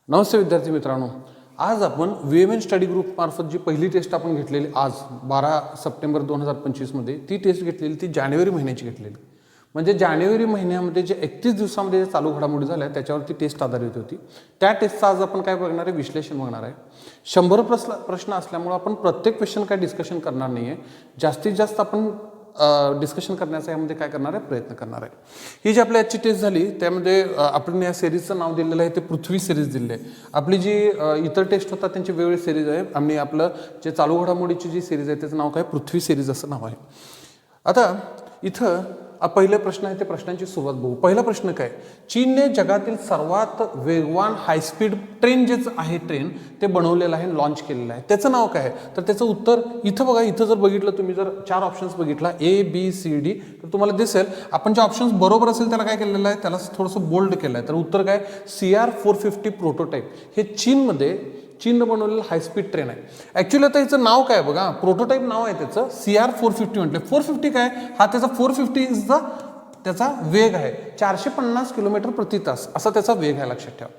नमस्ते विद्यार्थी मित्रांनो, आज आपण VMN स्टडी ग्रुप मार्फत जी पहिली टेस्ट आपण घेतलेली आज 12 सप्टेंबर 2025 मध्ये ती टेस्ट घेतलेली ती जानेवारी महिन्याची घेतलेली. म्हणजे जानेवारी महिन्यामध्ये जे 31 दिवसामध्ये जे चालू घडामोडी झाल्या त्याच्यावरती टेस्ट आधारित होती. त्या टेस्टचं आज आपण काय बघणार आहे, विश्लेषण बघणार आहे. 100 प्रश्न असल्यामुळे आपण प्रत्येक क्वेश्चन काय डिस्कशन करणार नाही आहे. जास्तीत जास्त आपण डिस्कशन करण्याचा यामध्ये काय करणार आहे, प्रयत्न करणार आहे. ही जी आपली आजची टेस्ट झाली त्यामध्ये आपण या सिरीजचं नाव दिलेलं आहे ते पृथ्वी सिरीज दिलेली आहे. आपली जी इतर टेस्ट होतात त्यांची वेगळी सिरीज आहे आणि आपलं जे चालू घडामोडीची जी सिरीज आहे त्याचं नाव काय, पृथ्वी सिरीज असं नाव आहे. आता इथं पहिले प्रश्न आहे, ते प्रश्नांची सुरुवात बघू. पहिला प्रश्न काय, चीनने जगातील सर्वात वेगवान हायस्पीड ट्रेन जे आहे ट्रेन ते बनवलेलं आहे, लॉन्च केलेलं आहे. त्याचं नाव काय आहे, तर त्याचं उत्तर इथं बघा. इथं जर बघितलं तुम्ही, जर 4 ऑप्शन्स बघितला ABCD तर तुम्हाला दिसेल आपण जे ऑप्शन्स बरोबर असेल त्याला काय केलेलं आहे, त्याला थोडंसं बोल्ड केलं आहे. तर उत्तर काय, CR450 प्रोटोटाईप. हे चीननं बनवलेलं हायस्पीड ट्रेन आहे. ॲक्च्युली आता याचं नाव काय बघा, प्रोटोटाईप नाव आहे त्याचं, CR450 म्हटलं. 450 काय, हा त्याचा 450 इज द त्याचा वेग आहे. 450 किलोमीटर प्रति तास असा त्याचा वेग आहे, लक्षात ठेवा.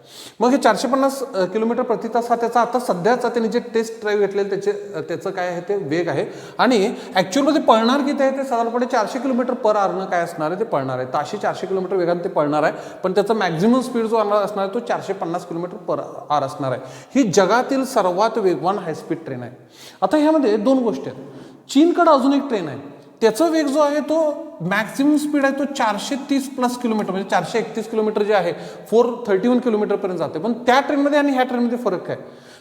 मग हे 450 किलोमीटर प्रति तास हा त्याचा आता सध्याचा त्यांनी जे टेस्ट ड्राईव्ह घेतलेले त्याचं काय आहे, ते वेग आहे. आणि ॲक्च्युअलमध्ये पळणार किती आहे, ते साधारणपणे 400 किलोमीटर पर आवरनं काय असणार आहे, ते पळणार आहे. ताशी 400 किलोमीटर वेगाने ते पळणार आहे. पण त्याचा मॅक्झिमम स्पीड जो असणार आहे तो 450 किलोमीटर पर आवर असणार आहे. ही जगातील सर्वात वेगवान हायस्पीड ट्रेन आहे. आता ह्यामध्ये 2 गोष्टी आहेत. चीनकडे अजून एक ट्रेन आहे, त्याचा वेग जो आहे तो मॅक्सिमम स्पीड आहे तो 430 प्लस किलोमीटर, म्हणजे 431 किलोमीटर जे आहे 431 किलोमीटर पर्यंत जाते. पण त्या ट्रेनमध्ये आणि ह्या ट्रेनमध्ये फरक आहे.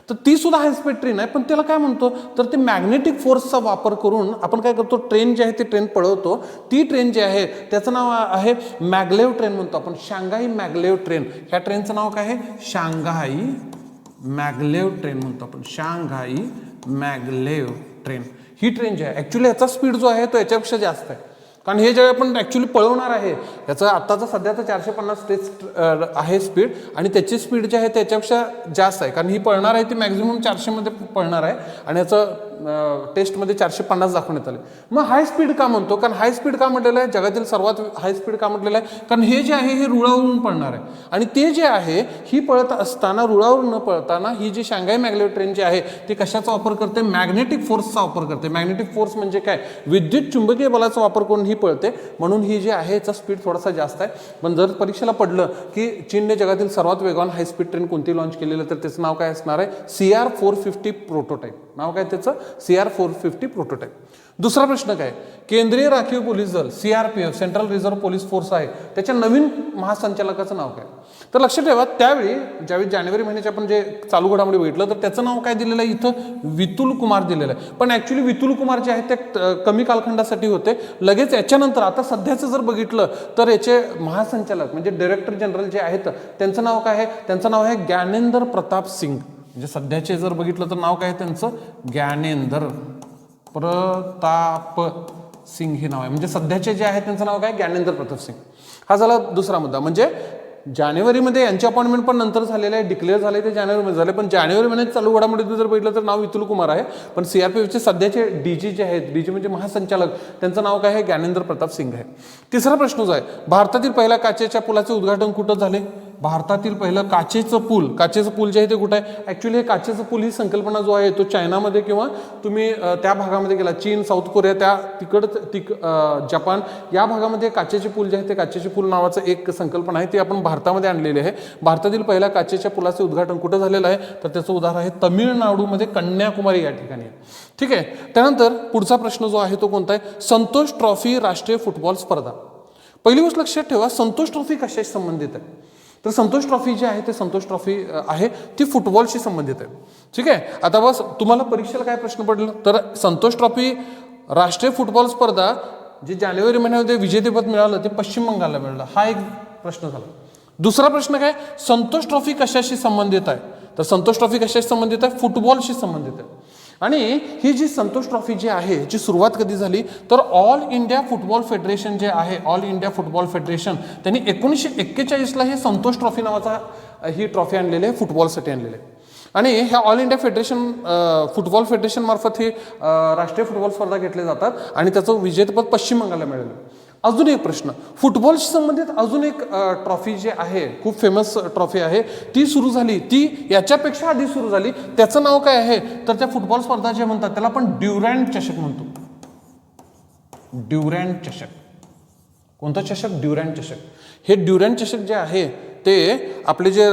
तर ती सुद्धा हाय स्पीड ट्रेन आहे, पण त्याला काय म्हणतो, तर ते मॅग्नेटिक फोर्सचा वापर करून आपण काय करतो, ट्रेन जी आहे ती ट्रेन पळवतो. ती ट्रेन जी आहे त्याचं नाव आहे मॅगलेव ट्रेन म्हणतो आपण, शांघाई मॅगलेव ट्रेन. ह्या ट्रेनचं नाव काय आहे, शांघाई मॅगलेव ट्रेन म्हणतो आपण, शांघाई मॅगलेव ट्रेन. ही ट्रेन जी आहे ॲक्च्युली याचा स्पीड जो आहे तो याच्यापेक्षा जास्त आहे. कारण हे जे आपण ॲक्च्युली पळवणार आहे याचा आत्ताचा सध्याचा 450 टेस्ट आहे स्पीड, आणि त्याची स्पीड जी आहे त्याच्यापेक्षा जास्त आहे. कारण ही पळणार आहे ती मॅक्झिमम 400 मध्ये पळणार आहे आणि याचं टेस्टमध्ये 450 दाखवण्यात आले. मग हाय स्पीड का म्हणतो, कारण हाय स्पीड का म्हटलेलं आहे, जगातील सर्वात हाय स्पीड का म्हटलेलं आहे, कारण हे जे आहे हे रुळावरून पळणार आहे. आणि ते जे आहे ही पळत असताना रुळावरून न पळताना ही जी शांघाई मॅगलेव ट्रेन जी आहे ती कशाचा वापर करते, मॅग्नेटिक फोर्सचा वापर करते. मॅग्नेटिक फोर्स म्हणजे काय, विद्युत चुंबकीय बलाचा वापर करून ही पळते. म्हणून ही जी आहे याचा स्पीड थोडासा जास्त आहे. पण जर परीक्षेला पडलं की चीनने जगातील सर्वात वेगवान हाय स्पीड ट्रेन कोणती लॉन्च केलेलं, तर त्याचं नाव काय असणार आहे, CR450 प्रोटोटाईप. नाव काय त्याचं, CR450 प्रोटोटाईप. दुसरा प्रश्न काय, केंद्रीय राखीव पोलीस दल CRPF central reserve police force आहे, त्याच्या नवीन महासंचालकाचं नाव काय. तर लक्षात ठेवा, त्यावेळी ज्यावेळी जानेवारी महिन्याचे आपण जे चालू घडामोडी बघितलं तर त्याचं नाव काय दिलेलं आहे, इथं वितुल कुमार दिलेलं आहे. पण ॲक्च्युली वितुल कुमार जे आहेत ते कमी कालखंडासाठी होते. लगेच याच्यानंतर आता सध्याचं जर बघितलं तर याचे महासंचालक म्हणजे डायरेक्टर जनरल जे आहेत त्यांचं नाव काय आहे, त्यांचं नाव आहे ज्ञानेंद्र प्रताप सिंग. म्हणजे सध्याचे जर बघितलं तर नाव काय आहे त्यांचं, ज्ञानेंद्र प्रताप सिंग हे नाव आहे. म्हणजे सध्याचे जे आहे त्यांचं नाव काय, ज्ञानेंद्र प्रताप सिंग. हा झाला दुसरा मुद्दा. म्हणजे जानेवारीमध्ये यांचे अपॉइंटमेंट पण नंतर झालेलं आहे, डिक्लेअर झाले ते जानेवारीमध्ये झाले. पण जानेवारी महिन्यात चालू घडामोडीत जर बघितलं तर नाव वितुल कुमार आहे. पण CRPFचे सध्याचे DG जे आहेत, DG म्हणजे महासंचालक, त्यांचं नाव काय आहे, ज्ञानेंद्र प्रताप सिंग आहे. तिसरा प्रश्न जो आहे, भारतातील पहिल्या काचेच्या पुलाचे उद्घाटन कुठं झाले, भारतातील पहिलं काचेचं पूल जे आहे ते कुठं आहे. ॲक्च्युली हे काचेचं पूल ही संकल्पना जो आहे तो चायनामध्ये किंवा तुम्ही त्या भागामध्ये गेला, चीन, साऊथ कोरिया त्या जपान या भागामध्ये काचेचे पूल जे आहे ते काचेचे पूल नावाचं एक संकल्पना आहे, ती आपण भारतामध्ये आणलेली आहे. भारतातील पहिल्या काचेच्या पुलाचे उद्घाटन कुठं झालेलं आहे, तर त्याचं उदाहरण आहे तमिळनाडूमध्ये कन्याकुमारी या ठिकाणी आहे. ठीक आहे. त्यानंतर पुढचा प्रश्न जो आहे तो कोणता आहे, संतोष ट्रॉफी राष्ट्रीय फुटबॉल स्पर्धा. पहिली गोष्ट लक्षात ठेवा, संतोष ट्रॉफी कशाशी संबंधित आहे, तर संतोष ट्रॉफी जी आहे ते संतोष ट्रॉफी आहे ती फुटबॉलशी संबंधित आहे. ठीक आहे. आता बस तुम्हाला परीक्षेला काय प्रश्न पडलं, तर संतोष ट्रॉफी राष्ट्रीय फुटबॉल स्पर्धा जी जानेवारी महिन्यामध्ये विजेतेपद मिळालं ते पश्चिम बंगालला मिळालं, हा एक प्रश्न झाला. दुसरा प्रश्न काय, संतोष ट्रॉफी कशाशी संबंधित आहे, तर संतोष ट्रॉफी कशाशी संबंधित आहे, फुटबॉलशी संबंधित आहे. आणि ही जी संतोष ट्रॉफी जी आहे याची सुरुवात कधी झाली, तर ऑल इंडिया फुटबॉल फेडरेशन जे आहे, ऑल इंडिया फुटबॉल फेडरेशन त्यांनी 1941ला हे संतोष ट्रॉफी नावाचा ही ट्रॉफी आणलेली आहे, फुटबॉलसाठी आणलेली आहे. आणि ह्या all India federation football federation मार्फत ही राष्ट्रीय फुटबॉल स्पर्धा घेतल्या जातात आणि त्याचं विजेतेपद पश्चिम बंगालला मिळालं. अजून एक प्रश्न, फुटबॉलशी संबंधित अजून एक ट्रॉफी जी आहे, खूप फेमस ट्रॉफी आहे, ती सुरू झाली, ती याच्यापेक्षा आधी सुरू झाली. त्याचं नाव काय आहे तर त्या फुटबॉल स्पर्धा जे म्हणतात त्याला आपण ड्युरँड चषक म्हणतो. ड्युरँड चषक. कोणता चषक? ड्युरँड चषक. हे ड्युरँड चषक जे आहे ते आपले जे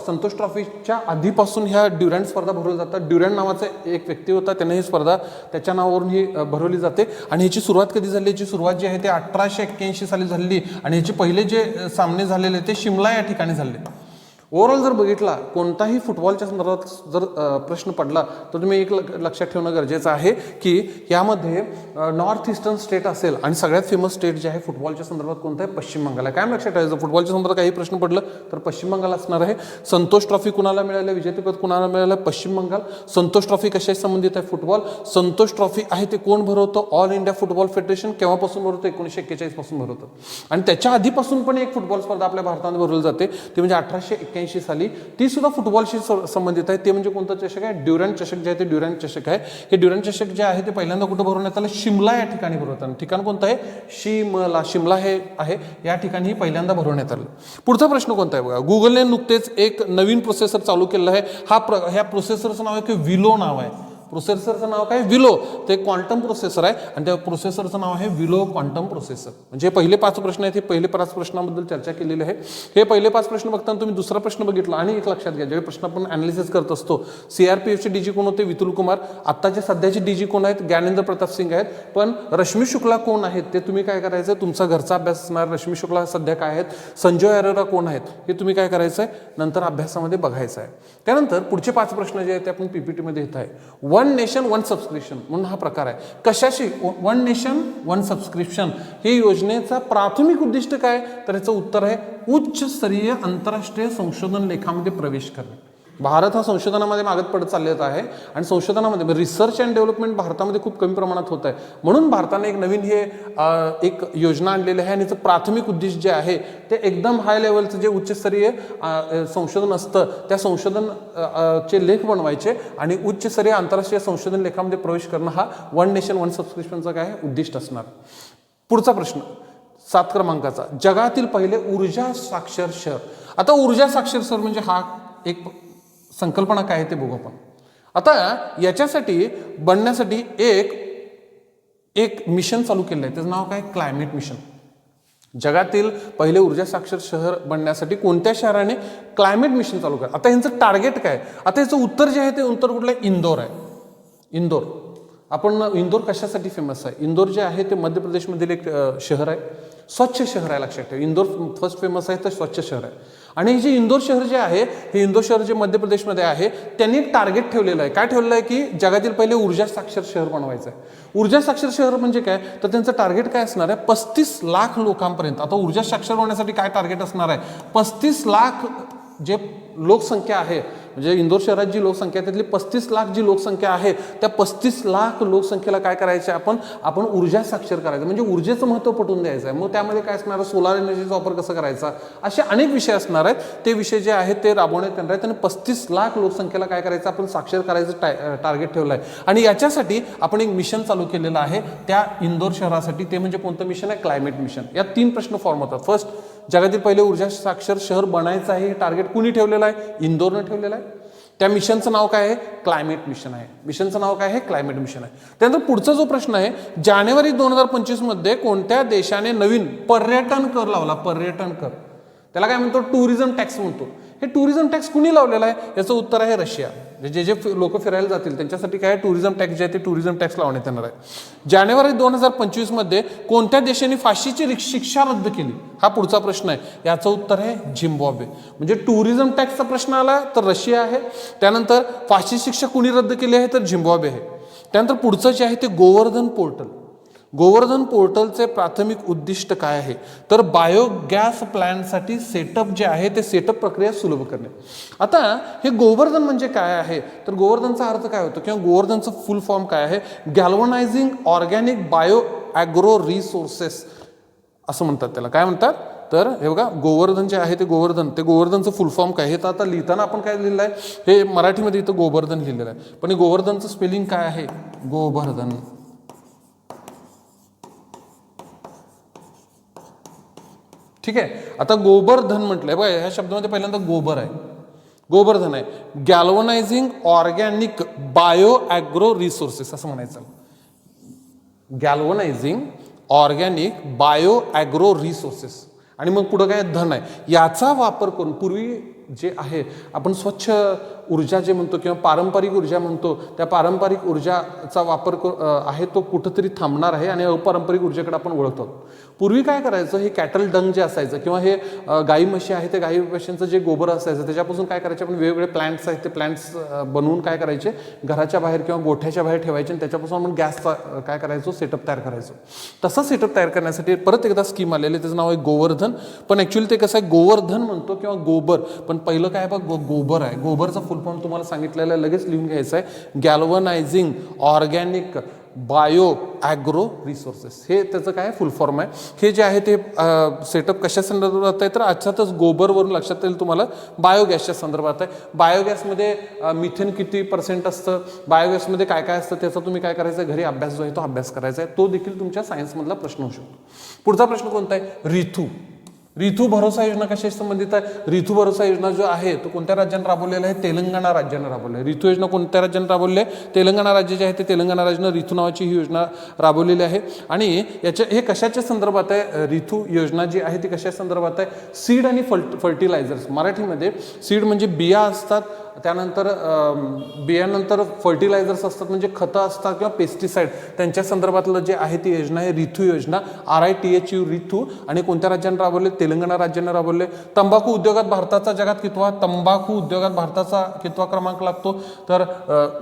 संतोष ट्रॉफीच्या आधीपासून ह्या ड्युरँड स्पर्धा भरवल्या जातात. ड्युरँड नावाचा एक व्यक्ती होता, त्याने ही स्पर्धा त्याच्या नावावरून ही भरवली जाते. आणि ह्याची सुरुवात कधी झाली? याची सुरुवात जी आहे ते 1881 साली झाली आणि ह्याचे पहिले जे सामने झालेले ते शिमला या ठिकाणी झाले. ओव्हरऑल जर बघितला कोणताही फुटबॉलच्या संदर्भात जर प्रश्न पडला तर तुम्ही एक लक्षात ठेवणं गरजेचं आहे की यामध्ये नॉर्थ ईस्टर्न स्टेट असेल आणि सगळ्यात फेमस स्टेट जे आहे फुटबॉलच्या संदर्भात कोणतं आहे? पश्चिम बंगाल आहे. काय लक्षात ठेवायचं? फुटबॉलच्या संदर्भात काही प्रश्न पडलं तर पश्चिम बंगाल असणार आहे. संतोष ट्रॉफी कुणाला मिळालं? विजेतेपद कुणाला मिळालं? पश्चिम बंगाल. संतोष ट्रॉफी कशाशी संबंधित आहे? फुटबॉल. संतोष ट्रॉफी आहे ते कोण भरवतं? All India football federation. केव्हापासून भरवतं? 1941 पासून भरवतं. आणि त्याच्या आधीपासून पण एक फुटबॉल स्पर्धा आपल्या भारतात भरवली जाते, ती म्हणजे 1881 साली, ती सुद्धा फुटबॉलशी संबंधित आहे. ते म्हणजे कोणतं चषक आहे? ड्युरँड चषक जे आहे ते ड्युरँड चषक आहे. हे ड्युरँड चषक जे आहे ते पहिल्यांदा कुठं भरवण्यात आलं? शिमला या ठिकाणी भरवतात. ठिकाण कोणतं आहे? शिमला. शिमला हे आहे या ठिकाणी पहिल्यांदा भरवण्यात आलं. पुढचा प्रश्न कोणता आहे बघा. गुगलने नुकतेच एक नवीन प्रोसेसर चालू केलं आहे. ह्या प्रोसेसरचं नाव आहे की विलो नाव आहे. प्रोसेसरचं नाव काय? विलो. ते क्वांटम प्रोसेसर आहे आणि त्या प्रोसेसरचं नाव आहे विलो क्वांटम प्रोसेसर. म्हणजे पहिले 5 प्रश्न आहेत, हे पहिले 5 प्रश्नांबद्दल चर्चा केलेली आहे. हे पहिले 5 प्रश्न बघताना तुम्ही दुसरा प्रश्न बघितला आणि एक लक्षात घ्या, ज्यावेळी प्रश्न आपण अनालिसिस करत असतो, सीआरपीएफचे डीजी कोण होते? वितुल कुमार. आत्ताचे सध्याचे डीजी कोण आहेत? ज्ञानेंद्र प्रताप सिंग आहेत. पण रश्मी शुक्ला कोण आहेत ते तुम्ही काय करायचं? तुमचा घरचा अभ्यास असणार. रश्मी शुक्ला सध्या काय आहेत? संजय अरोरा कोण आहेत हे तुम्ही काय करायचं आहे? नंतर अभ्यासामध्ये बघायचं आहे. त्यानंतर पुढचे 5 प्रश्न जे आहेत ते आपण पीपीटीमध्ये येत आहे. वन नेशन वन सबस्क्रिप्शन म्हणून हा प्रकार आहे. कशाशी? वन नेशन वन सबस्क्रिप्शन ही योजनेचा प्राथमिक उद्दिष्ट काय? तर याचं उत्तर आहे उच्च स्तरीय आंतरराष्ट्रीय संशोधन लेखामध्ये प्रवेश करणे. भारत हा संशोधनामध्ये मागत पडत चाललेला आहे आणि संशोधनामध्ये रिसर्च अँड डेव्हलपमेंट भारतामध्ये खूप कमी प्रमाणात होत आहे. म्हणून भारताने एक नवीन हे एक योजना आणलेली आहे आणि याचं प्राथमिक उद्दिष्ट जे आहे ते एकदम हाय लेवलचं जे उच्चस्तरीय संशोधन असतं त्या संशोधन चे लेख बनवायचे आणि उच्चस्तरीय आंतरराष्ट्रीय संशोधन लेखामध्ये प्रवेश करणं हा वन नेशन वन सबस्क्रिप्शनचा काय उद्दिष्ट असणार. पुढचा प्रश्न 7 क्रमांकाचा. जगातील पहिले ऊर्जा साक्षर शहर. आता ऊर्जा साक्षर शहर म्हणजे हा एक संकल्पना काय आहे ते बघू आपण. आता याच्यासाठी बनण्यासाठी एक मिशन चालू केलं आहे, त्याचं नाव काय? Climate mission. जगातील पहिले ऊर्जा साक्षर शहर बनण्यासाठी कोणत्या शहराने क्लायमेट मिशन चालू केलं? आता यांचं टार्गेट काय? आता याचं उत्तर जे आहे ते उत्तर कुठलं आहे? इंदोर आहे. इंदोर. आपण इंदोर कशासाठी फेमस आहे? इंदोर जे आहे ते मध्य प्रदेशमधील एक शहर आहे. स्वच्छ शहर आहे, लक्षात ठेवा. इंदोर फर्स्ट फेमस आहे तर स्वच्छ शहर आहे. आणि हे जे इंदोर शहर जे आहे हे इंदोर शहर जे मध्य प्रदेशमध्ये आहे त्यांनी एक टार्गेट ठेवलेलं आहे. काय ठेवलेलं आहे की जगातील पहिले ऊर्जा साक्षर शहर बनवायचं आहे. ऊर्जा साक्षर शहर म्हणजे काय? तर त्यांचं टार्गेट काय असणार आहे? 35 लाख लोकांपर्यंत. आता ऊर्जा साक्षर होण्यासाठी काय टार्गेट असणार आहे? 35 लाख जे लोकसंख्या आहे, म्हणजे इंदोर शहरात जी लोकसंख्या आहे त्यातली 35 लाख जी लोकसंख्या आहे त्या 35 लाख लोकसंख्येला काय करायचं आहे? आपण ऊर्जा साक्षर करायचं, म्हणजे ऊर्जेचं महत्त्व पटवून द्यायचं आहे. मग त्यामध्ये काय असणार? सोलार एनर्जीचा वापर कसा करायचा, असे अनेक विषय असणार आहेत. ते विषय जे आहेत ते राबवण्यात येणार आहेत आणि 35 लाख लोकसंख्येला काय करायचं? आपण साक्षर करायचं टार्गेट ठेवलं आहे. आणि याच्यासाठी आपण एक मिशन चालू केलेलं आहे त्या इंदोर शहरासाठी. ते म्हणजे कोणतं मिशन आहे? Climate mission. यात 3 प्रश्न फॉर्म होतात. फर्स्ट, जगातील पहिले ऊर्जा साक्षर शहर बनायचं आहे, हे टार्गेट कुणी ठेवलेलं आहे? इंदोरनं ठेवलेलं आहे. त्या मिशनचं नाव काय आहे? क्लायमेट मिशन आहे. मिशनचं नाव काय आहे? क्लायमेट मिशन आहे. त्यानंतर पुढचा जो प्रश्न आहे, जानेवारी 2025 मध्ये कोणत्या देशाने नवीन पर्यटन कर लावला? पर्यटन कर, त्याला काय म्हणतो? टुरिझम टॅक्स म्हणतो. हे टुरिझम टॅक्स कुणी लावलेला आहे? याचं उत्तर आहे रशिया. जे जे लोक फिरायला जातील त्यांच्यासाठी काय टुरिझम टॅक्स जे आहे ते टुरिझम टॅक्स लावण्यात येणार आहे. जानेवारी 2025 मध्ये कोणत्या देशाने फाशीची शिक्षा रद्द केली? हा पुढचा प्रश्न आहे. याचं उत्तर आहे झिम्बाब्वे. म्हणजे टुरिझम टॅक्सचा प्रश्न आला तर रशिया आहे. त्यानंतर फाशी शिक्षा कुणी रद्द केली आहे? तर झिम्बाब्वे आहे. त्यानंतर पुढचं जे आहे ते गोवर्धन पोर्टल. गोवर्धन पोर्टलचे प्राथमिक उद्दिष्ट काय आहे? तर बायोगॅस प्लॅन्टसाठी सेटअप जे आहे ते सेटअप प्रक्रिया सुलभ करणे. आता हे गोवर्धन म्हणजे काय आहे? तर गोवर्धनचा अर्थ काय होतो किंवा गोवर्धनचं फुल फॉर्म काय आहे? गॅल्वनायझिंग ऑर्गॅनिक बायो ॲग्रो रिसोर्सेस असं म्हणतात त्याला. काय म्हणतात? तर हे बघा गोवर्धन जे आहे ते गोवर्धनचं फुल फॉर्म काय? हे तर आता लिहिताना आपण काय लिहिलं आहे? हे मराठीमध्ये इथं गोवर्धन लिहिलेलं आहे, पण हे गोवर्धनचं स्पेलिंग काय आहे? गोवर्धन. ठीक आहे. आता गोबरधन म्हटलंय बघा, ह्या शब्दामध्ये पहिल्यांदा गोबर आहे, गोबरधन आहे. गॅल्वनायझिंग ऑर्गॅनिक बायो ॲग्रो रिसोर्सेस असं म्हणायचं. गॅल्वनायझिंग ऑर्गॅनिक बायो ॲग्रो रिसोर्सेस आणि मग पुढं काय धन आहे. याचा वापर करून पूर्वी जे आहे आपण स्वच्छ ऊर्जा जे म्हणतो किंवा पारंपरिक ऊर्जा म्हणतो, त्या पारंपरिक ऊर्जाचा वापर आहे तो कुठंतरी थांबणार आहे आणि अपारंपरिक ऊर्जेकडे आपण वळतो. पूर्वी काय करायचं, हे कॅटल डंग जे असायचं किंवा हे गाई म्हशी आहे ते गाई म्हशींचं जे गोबर असायचं त्याच्यापासून काय करायचे आपण वेगवेगळे प्लांट्स आहेत ते प्लांट्स बनवून काय करायचे घराच्या बाहेर किंवा गोठ्याच्या बाहेर ठेवायचे आणि त्याच्यापासून आपण गॅसचा काय करायचो सेटअप तयार करायचो. तसा सेटअप तयार करण्यासाठी परत एकदा स्कीम आलेली, त्याचं नाव आहे गोवर्धन. पण ॲक्च्युली ते कसं आहे गोवर्धन म्हणतो किंवा गोबर, पण पहिलं काय बघ गोबर आहे. गोबरचा फुल फॉर्म तुम्हाला सांगितलेलं आहे, लगेच लिहून घ्यायचं आहे. गॅल्वनायझिंग ऑर्गॅनिक बायो ॲग्रो रिसोर्सेस हे त्याचं काय फुल फॉर्म आहे. हे जे आहे ते सेटअप कशा संदर्भात आहे तर अर्थातच गोबरवरून लक्षात येईल तुम्हाला बायोगॅसच्या संदर्भात आहे. बायोगॅसमध्ये मिथेन किती % असतं, बायोगॅसमध्ये काय काय असतं त्याचा तुम्ही काय करायचं घरी अभ्यास जो आहे तो अभ्यास करायचा आहे. तो देखील तुमच्या सायन्समधला प्रश्न होऊ शकतो. पुढचा प्रश्न कोणता आहे, ऋतू. ऋतू भरोसा योजना कशाशी संबंधित आहे. ऋतू भरोसा योजना जो आहे तो कोणत्या राज्याने राबवलेला आहे, तेलंगणा राज्याने राबवलेला आहे. ऋतू योजना कोणत्या राज्याने राबवली आहे, तेलंगणा राज्य जे आहे ते तेलंगणा राज्यानं ऋतू नावाची ही योजना राबवलेली आहे. आणि याच्या हे कशाच्या संदर्भात आहे, ऋतू योजना जी आहे ती कशा संदर्भात आहे, सीड आणि फर्टिलायझर्स. मराठीमध्ये सीड म्हणजे बिया असतात, त्यानंतर बियानंतर फर्टिलायझर्स असतात म्हणजे खतं असतात किंवा पेस्टिसाइड, त्यांच्या संदर्भातलं जे आहे ती योजना आहे ऋतू योजना, RITHU ऋतू. आणि कोणत्या राज्याने राबवले, तेलंगणा राज्याने राबवले. तंबाखू उद्योगात भारताचा जगात कितवा, तंबाखू उद्योगात भारताचा कितवा क्रमांक लागतो तर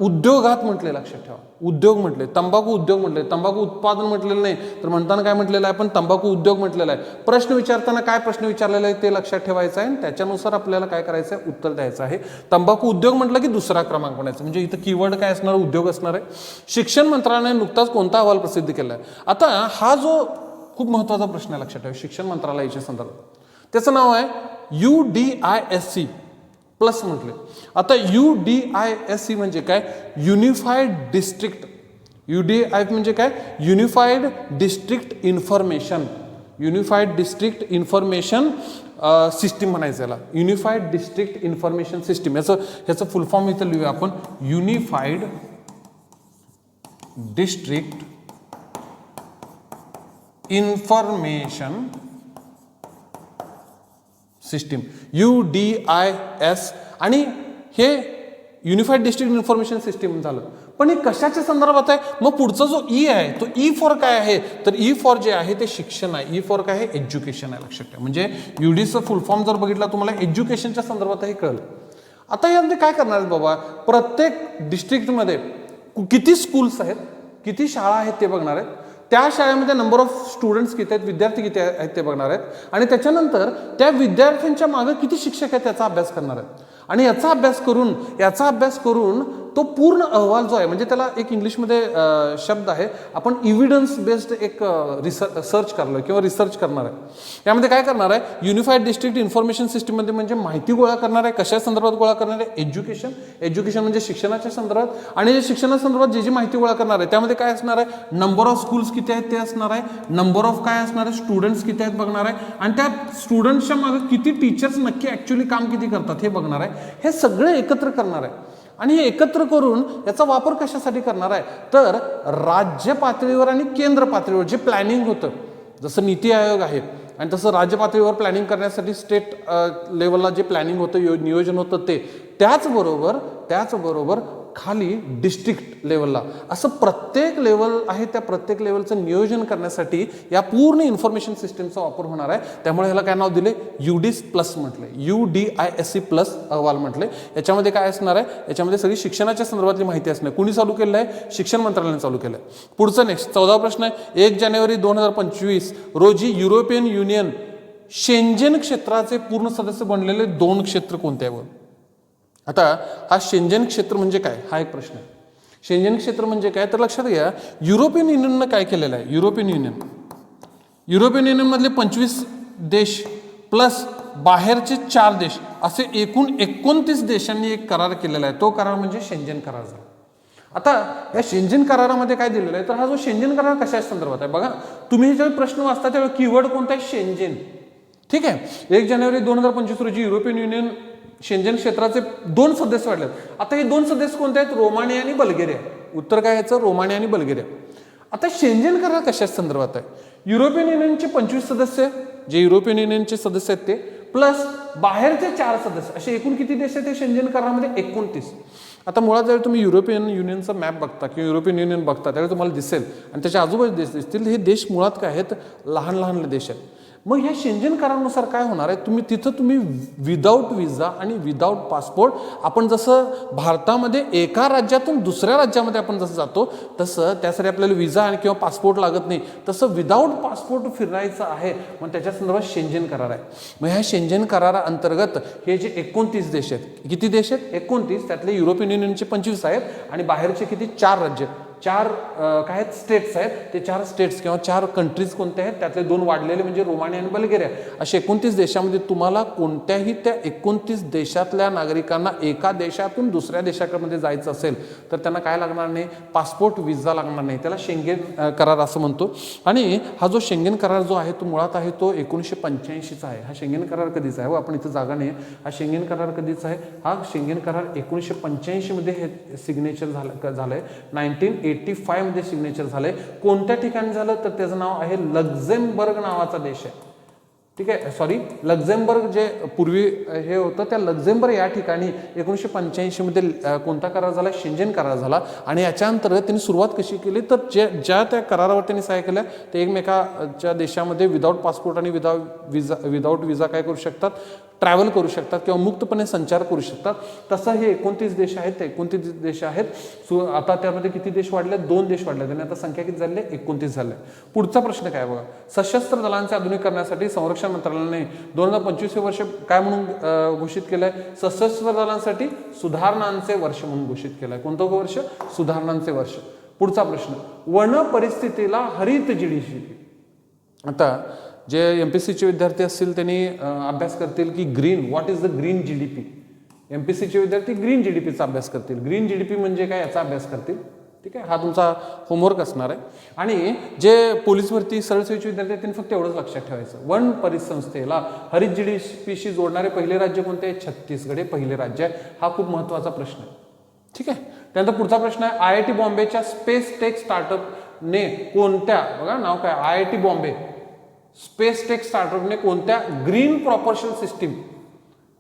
उद्योगात म्हटले, लक्षात ठेवा उद्योग म्हटले, तंबाखू उद्योग म्हटले, तंबाखू उत्पादन म्हटलेलं नाही तर म्हणताना काय म्हटलेलं आहे पण तंबाखू उद्योग म्हटलेला आहे. प्रश्न विचारताना काय प्रश्न विचारलेला आहे ते लक्षात ठेवायचं आहे आणि त्याच्यानुसार आपल्याला काय करायचं आहे उत्तर द्यायचं आहे. तंबाखू उद्योग म्हटलं की दुसरा क्रमांक म्हणायचं, म्हणजे इथं कीवर्ड काय असणार, उद्योग असणार आहे. शिक्षण मंत्रालयाने नुकताच कोणता अहवाल प्रसिद्ध केला आहे. आता हा जो खूप महत्त्वाचा प्रश्न आहे लक्षात ठेवा शिक्षण मंत्रालयाच्या संदर्भात, त्याचं नाव आहे UDISC प्लस म्हटले. आता UDISC म्हणजे काय, युनिफाईड डिस्ट्रिक्ट. UDI म्हणजे काय, unified district information, unified district information system म्हणायचं याला, युनिफाईड डिस्ट्रिक्ट इन्फॉर्मेशन सिस्टीम. ह्याचं फुल फॉर्म इथं लिहूया आपण, unified district information system, UDIS. आणि हे युनिफाईड डिस्ट्रिक्ट इन्फॉर्मेशन सिस्टीम झालं. पण हे कशाच्या संदर्भात आहे, मग पुढचा जो ई आहे तो ई फॉर काय आहे तर ई फॉर जे आहे ते शिक्षण आहे, ई फॉर काय आहे एज्युकेशन आहे, लक्षात ठेवा. म्हणजे UDISचं फुल फॉर्म जर बघितला तुम्हाला एज्युकेशनच्या संदर्भात हे कळलं. आता यामध्ये काय करणार आहेत बाबा, प्रत्येक डिस्ट्रिक्टमध्ये किती स्कूल्स आहेत, किती शाळा आहेत ते बघणार आहेत, त्या शाळेमध्ये नंबर ऑफ स्टुडंट्स किती आहेत, विद्यार्थी किती आहेत ते बघणार आहेत, आणि त्याच्यानंतर त्या विद्यार्थ्यांच्या मागे किती शिक्षक आहेत त्याचा अभ्यास करणार आहेत. आणि याचा अभ्यास करून तो पूर्ण अहवाल जो आहे, म्हणजे त्याला एक इंग्लिशमध्ये शब्द आहे, आपण इव्हिडन्स बेस्ड एक सर्च करलो किंवा रिसर्च करणार आहे. यामध्ये काय करणार आहे, युनिफाईड डिस्ट्रिक्ट इन्फॉर्मेशन सिस्टीममध्ये म्हणजे माहिती गोळा करणार आहे. कशा संदर्भात गोळा करणार आहे, एज्युकेशन म्हणजे शिक्षणाच्या संदर्भात. आणि शिक्षणासंदर्भात जी माहिती गोळा करणार आहे त्यामध्ये काय असणार आहे, नंबर ऑफ स्कूल्स किती आहेत ते असणार आहे, नंबर ऑफ काय असणार आहे, स्टुडंट्स किती आहेत बघणार आहे, आणि त्या स्टुडंट्सच्या मागे किती टीचर्स नक्की ॲक्च्युली काम किती करतात हे बघणार आहे. हे सगळे एकत्र करणार आहे. आणि हे एकत्र करून याचा वापर कशासाठी करणार आहे तर राज्य पातळीवर आणि केंद्र पातळीवर जे प्लॅनिंग होतं, जसं नीती आयोग आहे आणि तसं राज्य पातळीवर प्लॅनिंग करण्यासाठी स्टेट लेवलला जे प्लॅनिंग होतं, नियोजन होतं ते, त्याचबरोबर खाली डिस्ट्रिक्ट लेवलला असं प्रत्येक लेवल आहे, त्या प्रत्येक लेवलचं नियोजन करण्यासाठी या पूर्ण इन्फॉर्मेशन सिस्टीमचा वापर होणार आहे. त्यामुळे ह्याला काय नाव दिले, UDIS प्लस म्हटले, UDISC प्लस अहवाल म्हटले. याच्यामध्ये काय असणार आहे, याच्यामध्ये सगळी शिक्षणाच्या संदर्भातली माहिती असणार. कुणी चालू केलं आहे, शिक्षण मंत्रालयाने चालू केलं आहे. पुढचं नेक्स्ट 14वा प्रश्न आहे, 1 जानेवारी 2025 रोजी युरोपियन युनियन शेंजेन क्षेत्राचे पूर्ण सदस्य बनलेले 2 क्षेत्र कोणते आहे. आता हा शेंजेन क्षेत्र म्हणजे काय, हा एक प्रश्न आहे. शेंजेन क्षेत्र म्हणजे काय तर लक्षात घ्या, युरोपियन युनियननं काय केलेलं आहे, युरोपियन युनियनमधले 25 देश प्लस बाहेरचे 4 देश असे एकूण 29 देशांनी एक करार केलेला आहे. तो करार म्हणजे शेंजेन करार झाला. आता या शेंजेन करारामध्ये काय दिलेलं आहे तर हा जो शेंजेन करार कशा संदर्भात आहे बघा, तुम्ही ज्यावेळी प्रश्न वाचता त्यावेळी कीवर्ड कोणता आहे, शेंजेन. ठीक आहे. 1 जानेवारी 2025 रोजी युरोपियन युनियन शेंजन क्षेत्राचे 2 सदस्य वाढलेत. आता हे 2 सदस्य कोणते आहेत? रोमानिया आणि बल्गेरिया. उत्तर काय याचं? रोमानिया आणि बल्गेरिया. आता शेंजन करार कशा संदर्भात आहे? युरोपियन युनियनचे 25 सदस्य, जे युरोपियन युनियनचे सदस्य आहेत ते, प्लस बाहेरचे 4 सदस्य, असे एकूण किती देश आहेत ते शेंजन करारामध्ये? 29. आता मुळात जर तुम्ही युरोपियन युनियनचा मॅप बघता किंवा युरोपियन युनियन बघता त्यावेळी तुम्हाला दिसेल आणि त्याच्या आजूबाजू देश दिसतील, हे देश मुळात काय आहेत? लहान लहान देश आहेत. मग ह्या शेंजन करारानुसार काय होणार आहे? तुम्ही विदाऊट विजा आणि विदाऊट पासपोर्ट, आपण जसं भारतामध्ये एका राज्यातून दुसऱ्या राज्यामध्ये आपण जसं जातो तसं त्यासाठी आपल्याला विजा आणि किंवा पासपोर्ट लागत नाही, तसं विदाऊट पासपोर्ट फिरायचं आहे. मग त्याच्या संदर्भात शेंजन करार आहे. मग ह्या शेंजन कराराअंतर्गत हे जे 29 देश आहेत, किती देश आहेत? 29. त्यातले युरोपियन युनियनचे 25 आहेत आणि बाहेरचे किती? 4 राज्य, 4 काय आहेत? स्टेट्स आहेत. ते 4 स्टेट्स किंवा 4 कंट्रीज कोणते आहेत? त्यातले 2 वाढलेले म्हणजे रोमानिया आणि बल्गेरिया. असे 29 देशामध्ये तुम्हाला कोणत्याही त्या 29 देशातल्या नागरिकांना एका देशातून दुसऱ्या देशामध्ये जायचं असेल तर त्यांना काय लागणार नाही? पासपोर्ट, विजा लागणार नाही. त्याला शेंगेन करार असं म्हणतो. आणि हा जो शेंगेन करार जो आहे तो मुळात आहे तो 1985चा आहे. हा शेंगेन करार कधीचा आहे? आपण इथं जागा नाही. हा शेंगेन करार कधीचा आहे? हा शेंगेन करार 1985 मध्ये हे सिग्नेचर झालंय. 1985 मध्ये सिग्नेचर झालंय. कोणत्या ठिकाणी झालं तर त्याचं नाव आहे लक्झेमबर्ग नावाचा देश आहे. ठीक आहे, सॉरी, लक्झेमबर्ग जे पूर्वी हे होतं त्या लक्झेमबर्ग या ठिकाणी 1985 मध्ये कोणता करार झाला? शेंजन करार झाला. आणि याच्या अंतर्गत त्यांनी सुरुवात कशी केली तर ज्या त्या करारावर त्यांनी सह्या केल्या ते एकमेकाच्या देशामध्ये विदाऊट पासपोर्ट आणि विदाऊट विजा काय करू शकतात? ट्रॅव्हल करू शकतात किंवा मुक्तपणे संचार करू शकतात. तसं हे 29 देश आहेत. ते 29 देश आहेत. आता त्यामध्ये किती देश वाढले? 2 देश वाढले. त्यांनी आता संख्या किती झाली? 29 झाले. पुढचा प्रश्न काय बघा? सशस्त्र दलांचे आधुनिकीकरणासाठी संरक्षण मंत्रालयाने 2025 हे वर्ष काय म्हणून घोषित केलंय? सशस्त्र दलांसाठी सुधारणांचे वर्ष म्हणून घोषित केलंय. कोणतं वर्ष? सुधारणांचे वर्ष. पुढचा प्रश्न, वन परिस्थितीला हरित GDP. आता जे MPSCचे विद्यार्थी असतील त्यांनी अभ्यास करतील की green, what is the green GDP. MPSCचे विद्यार्थी ग्रीन GDPचा अभ्यास करतील. ग्रीन GDP म्हणजे काय याचा अभ्यास करतील. ठीक आहे, हा तुमचा होमवर्क असणार आहे. आणि जे पोलीस भरती सरळ सेवेचे विद्यार्थी त्यांनी फक्त एवढंच लक्षात ठेवायचं, वन परिसंस्थेला हरित GDPशी जोडणारे पहिले राज्य कोणते आहे? छत्तीसगड हे पहिले राज्य आहे. हा खूप महत्त्वाचा प्रश्न आहे. ठीक आहे, त्यानंतर पुढचा प्रश्न आहे, IIT बॉम्बेच्या स्पेस टेक स्टार्टअपने कोणत्या, बघा नाव काय, IIT बॉम्बे स्पेस टेक स्टार्टअपने कोणत्या ग्रीन प्रॉपल्शन सिस्टीम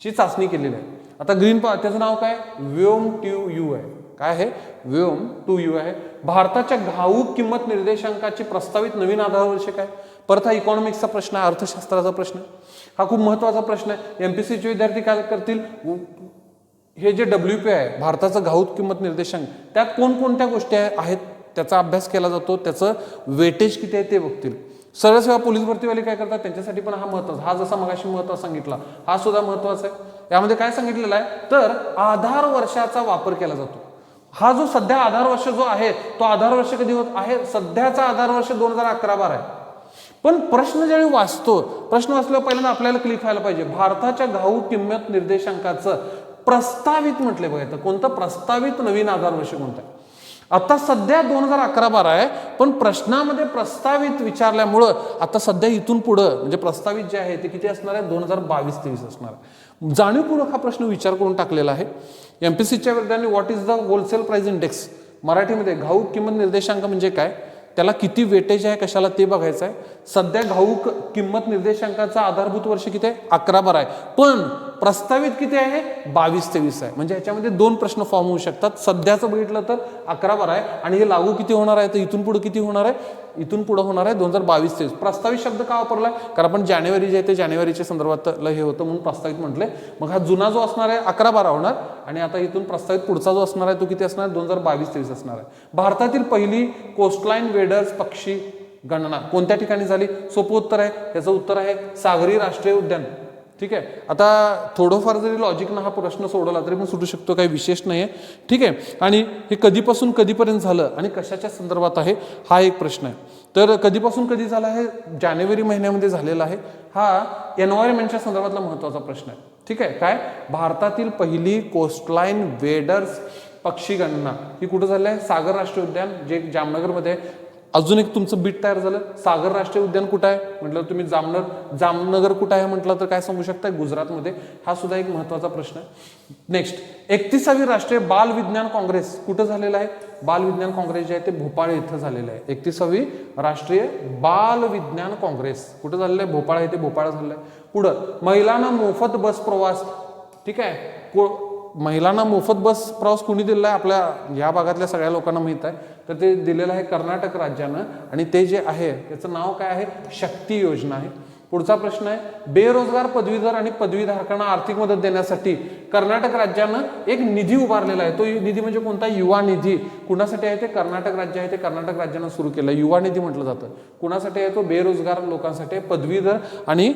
ची चाचणी केलेली आहे? आता ग्रीन त्याचं नाव काय? व्योम-2U आहे. काय आहे? व्योम-2U आहे. भारताच्या घाऊक किंमत निर्देशांकाची प्रस्तावित नवीन आधारवर्ष काय? परत हा इकॉनॉमिक्सचा प्रश्न आहे, अर्थशास्त्राचा प्रश्न. हा खूप महत्त्वाचा प्रश्न आहे. MPSCचे विद्यार्थी काय करतील? हे जे WPI आहे, भारताचं घाऊक किंमत निर्देशांक, त्यात कोणकोणत्या गोष्टी आहेत त्याचा अभ्यास केला जातो, त्याचं वेटेज किती आहे ते बघतील. सरळ सेवा पोलीस भरतीवाले काय करतात त्यांच्यासाठी पण हा महत्त्वाचा, हा जसा मगाशी महत्त्व सांगितला हा सुद्धा महत्त्वाचा आहे. यामध्ये काय सांगितलेलं आहे तर आधार वर्षाचा वापर केला जातो. हा जो सध्या आधार वर्ष जो आहे तो आधार वर्ष कधी होत आहे? सध्याचा आधार वर्ष 2011-12 आहे. पण प्रश्न ज्यावेळी वाचतो, प्रश्न वाचल्यावर पहिल्यांदा आपल्याला क्लिक व्हायला पाहिजे, भारताच्या घाऊक किंमत निर्देशांकाचं प्रस्तावित म्हटलंय बघा. कोणतं प्रस्तावित नवीन आधार वर्ष कोणतं आहे? आता सध्या 2011-12 आहे, पण प्रश्नामध्ये प्रस्तावित विचारल्यामुळं आता सध्या इथून पुढं म्हणजे प्रस्तावित जे आहे ते किती असणार आहे? 2022-23 असणार आहे. जाणीवपूर्वक हा प्रश्न विचार करून टाकलेला आहे. MPSCच्या विद्यार्थ्यांनी what is the wholesale price index, मराठीमध्ये घाऊक किंमत निर्देशांक म्हणजे काय, त्याला किती वेटेज आहे कशाला ते बघायचं आहे. सध्या घाऊक किंमत निर्देशांकाचा आधारभूत वर्ष किती आहे? 11-12 आहे, पण प्रस्तावित किती आहे? 22-23 आहे. म्हणजे ह्याच्यामध्ये 2 प्रश्न फॉर्म होऊ शकतात. सध्याचं बघितलं तर 11-12 आहे आणि हे लागू किती होणार आहे तर इथून पुढे किती होणार आहे? इथून पुढे होणार आहे 2022-23. प्रस्तावित शब्द का वापरलाय? कारण आपण जानेवारी जे आहे ते जानेवारीच्या संदर्भात हे होतं म्हणून प्रस्तावित म्हटलंय. मग हा जुना जो असणार आहे 11-12 होणार आणि आता इथून प्रस्तावित पुढचा जो असणार आहे तो किती असणार? 2022-23 असणार आहे. भारतातील पहिली कोस्टलाईन वेडर्स पक्षी गणना कोणत्या ठिकाणी झाली? सोपं उत्तर आहे, याचं उत्तर आहे सागरी राष्ट्रीय उद्यान. ठीक आहे, आता थोडंफार जरी लॉजिकनं हा प्रश्न सोडवला तरी पण सुटू शकतो, काही विशेष नाही आहे. ठीक आहे, आणि हे कधीपासून कधीपर्यंत झालं आणि कशाच्या संदर्भात आहे हा एक प्रश्न आहे. तर कधीपासून कधी झाला आहे? जानेवारी महिन्यामध्ये झालेला आहे. हा एन्व्हायरमेंटच्या संदर्भातला महत्त्वाचा प्रश्न आहे. ठीक आहे, काय? भारतातील पहिली कोस्टलाईन वेडर्स पक्षी गणना ही कुठं झाली आहे? सागर राष्ट्रीय उद्यान जे जामनगरमध्ये अजून एक तुमचं बीट तयार झालं. सागर राष्ट्रीय उद्यान कुठं आहे म्हटलं तुम्ही जामनगर कुठं आहे म्हटलं तर काय सांगू शकता, गुजरातमध्ये. हा सुद्धा एक महत्त्वाचा प्रश्न आहे. नेक्स्ट, 31वी राष्ट्रीय बाल विज्ञान काँग्रेस कुठं झालेलं आहे? बाल विज्ञान काँग्रेस जे आहे ते भोपाळ इथं झालेलं आहे. 31वी राष्ट्रीय बाल विज्ञान काँग्रेस कुठं झालेलं आहे? भोपाळ इथे भोपाळ झालेलं आहे. पुढं, महिलांना मोफत बस प्रवास, ठीक आहे, महिलांना मोफत बस प्रवास कुणी दिलेला आहे? आपल्या या भागातल्या सगळ्या लोकांना माहित आहे. तर ते दिलेलं आहे कर्नाटक राज्यानं, आणि ते जे आहे त्याचं नाव काय आहे? शक्ती योजना आहे. पुढचा प्रश्न आहे, बेरोजगार पदवीधर आणि पदवीधारकांना आर्थिक मदत देण्यासाठी कर्नाटक राज्यानं एक निधी उभारलेला आहे. तो निधी म्हणजे कोणता? युवा निधी. कुणासाठी आहे ते? कर्नाटक राज्य आहे ते कर्नाटक राज्यानं सुरू केलं. युवा निधी म्हटलं जातं. कुणासाठी आहे तो? बेरोजगार लोकांसाठी, पदवीधर आणि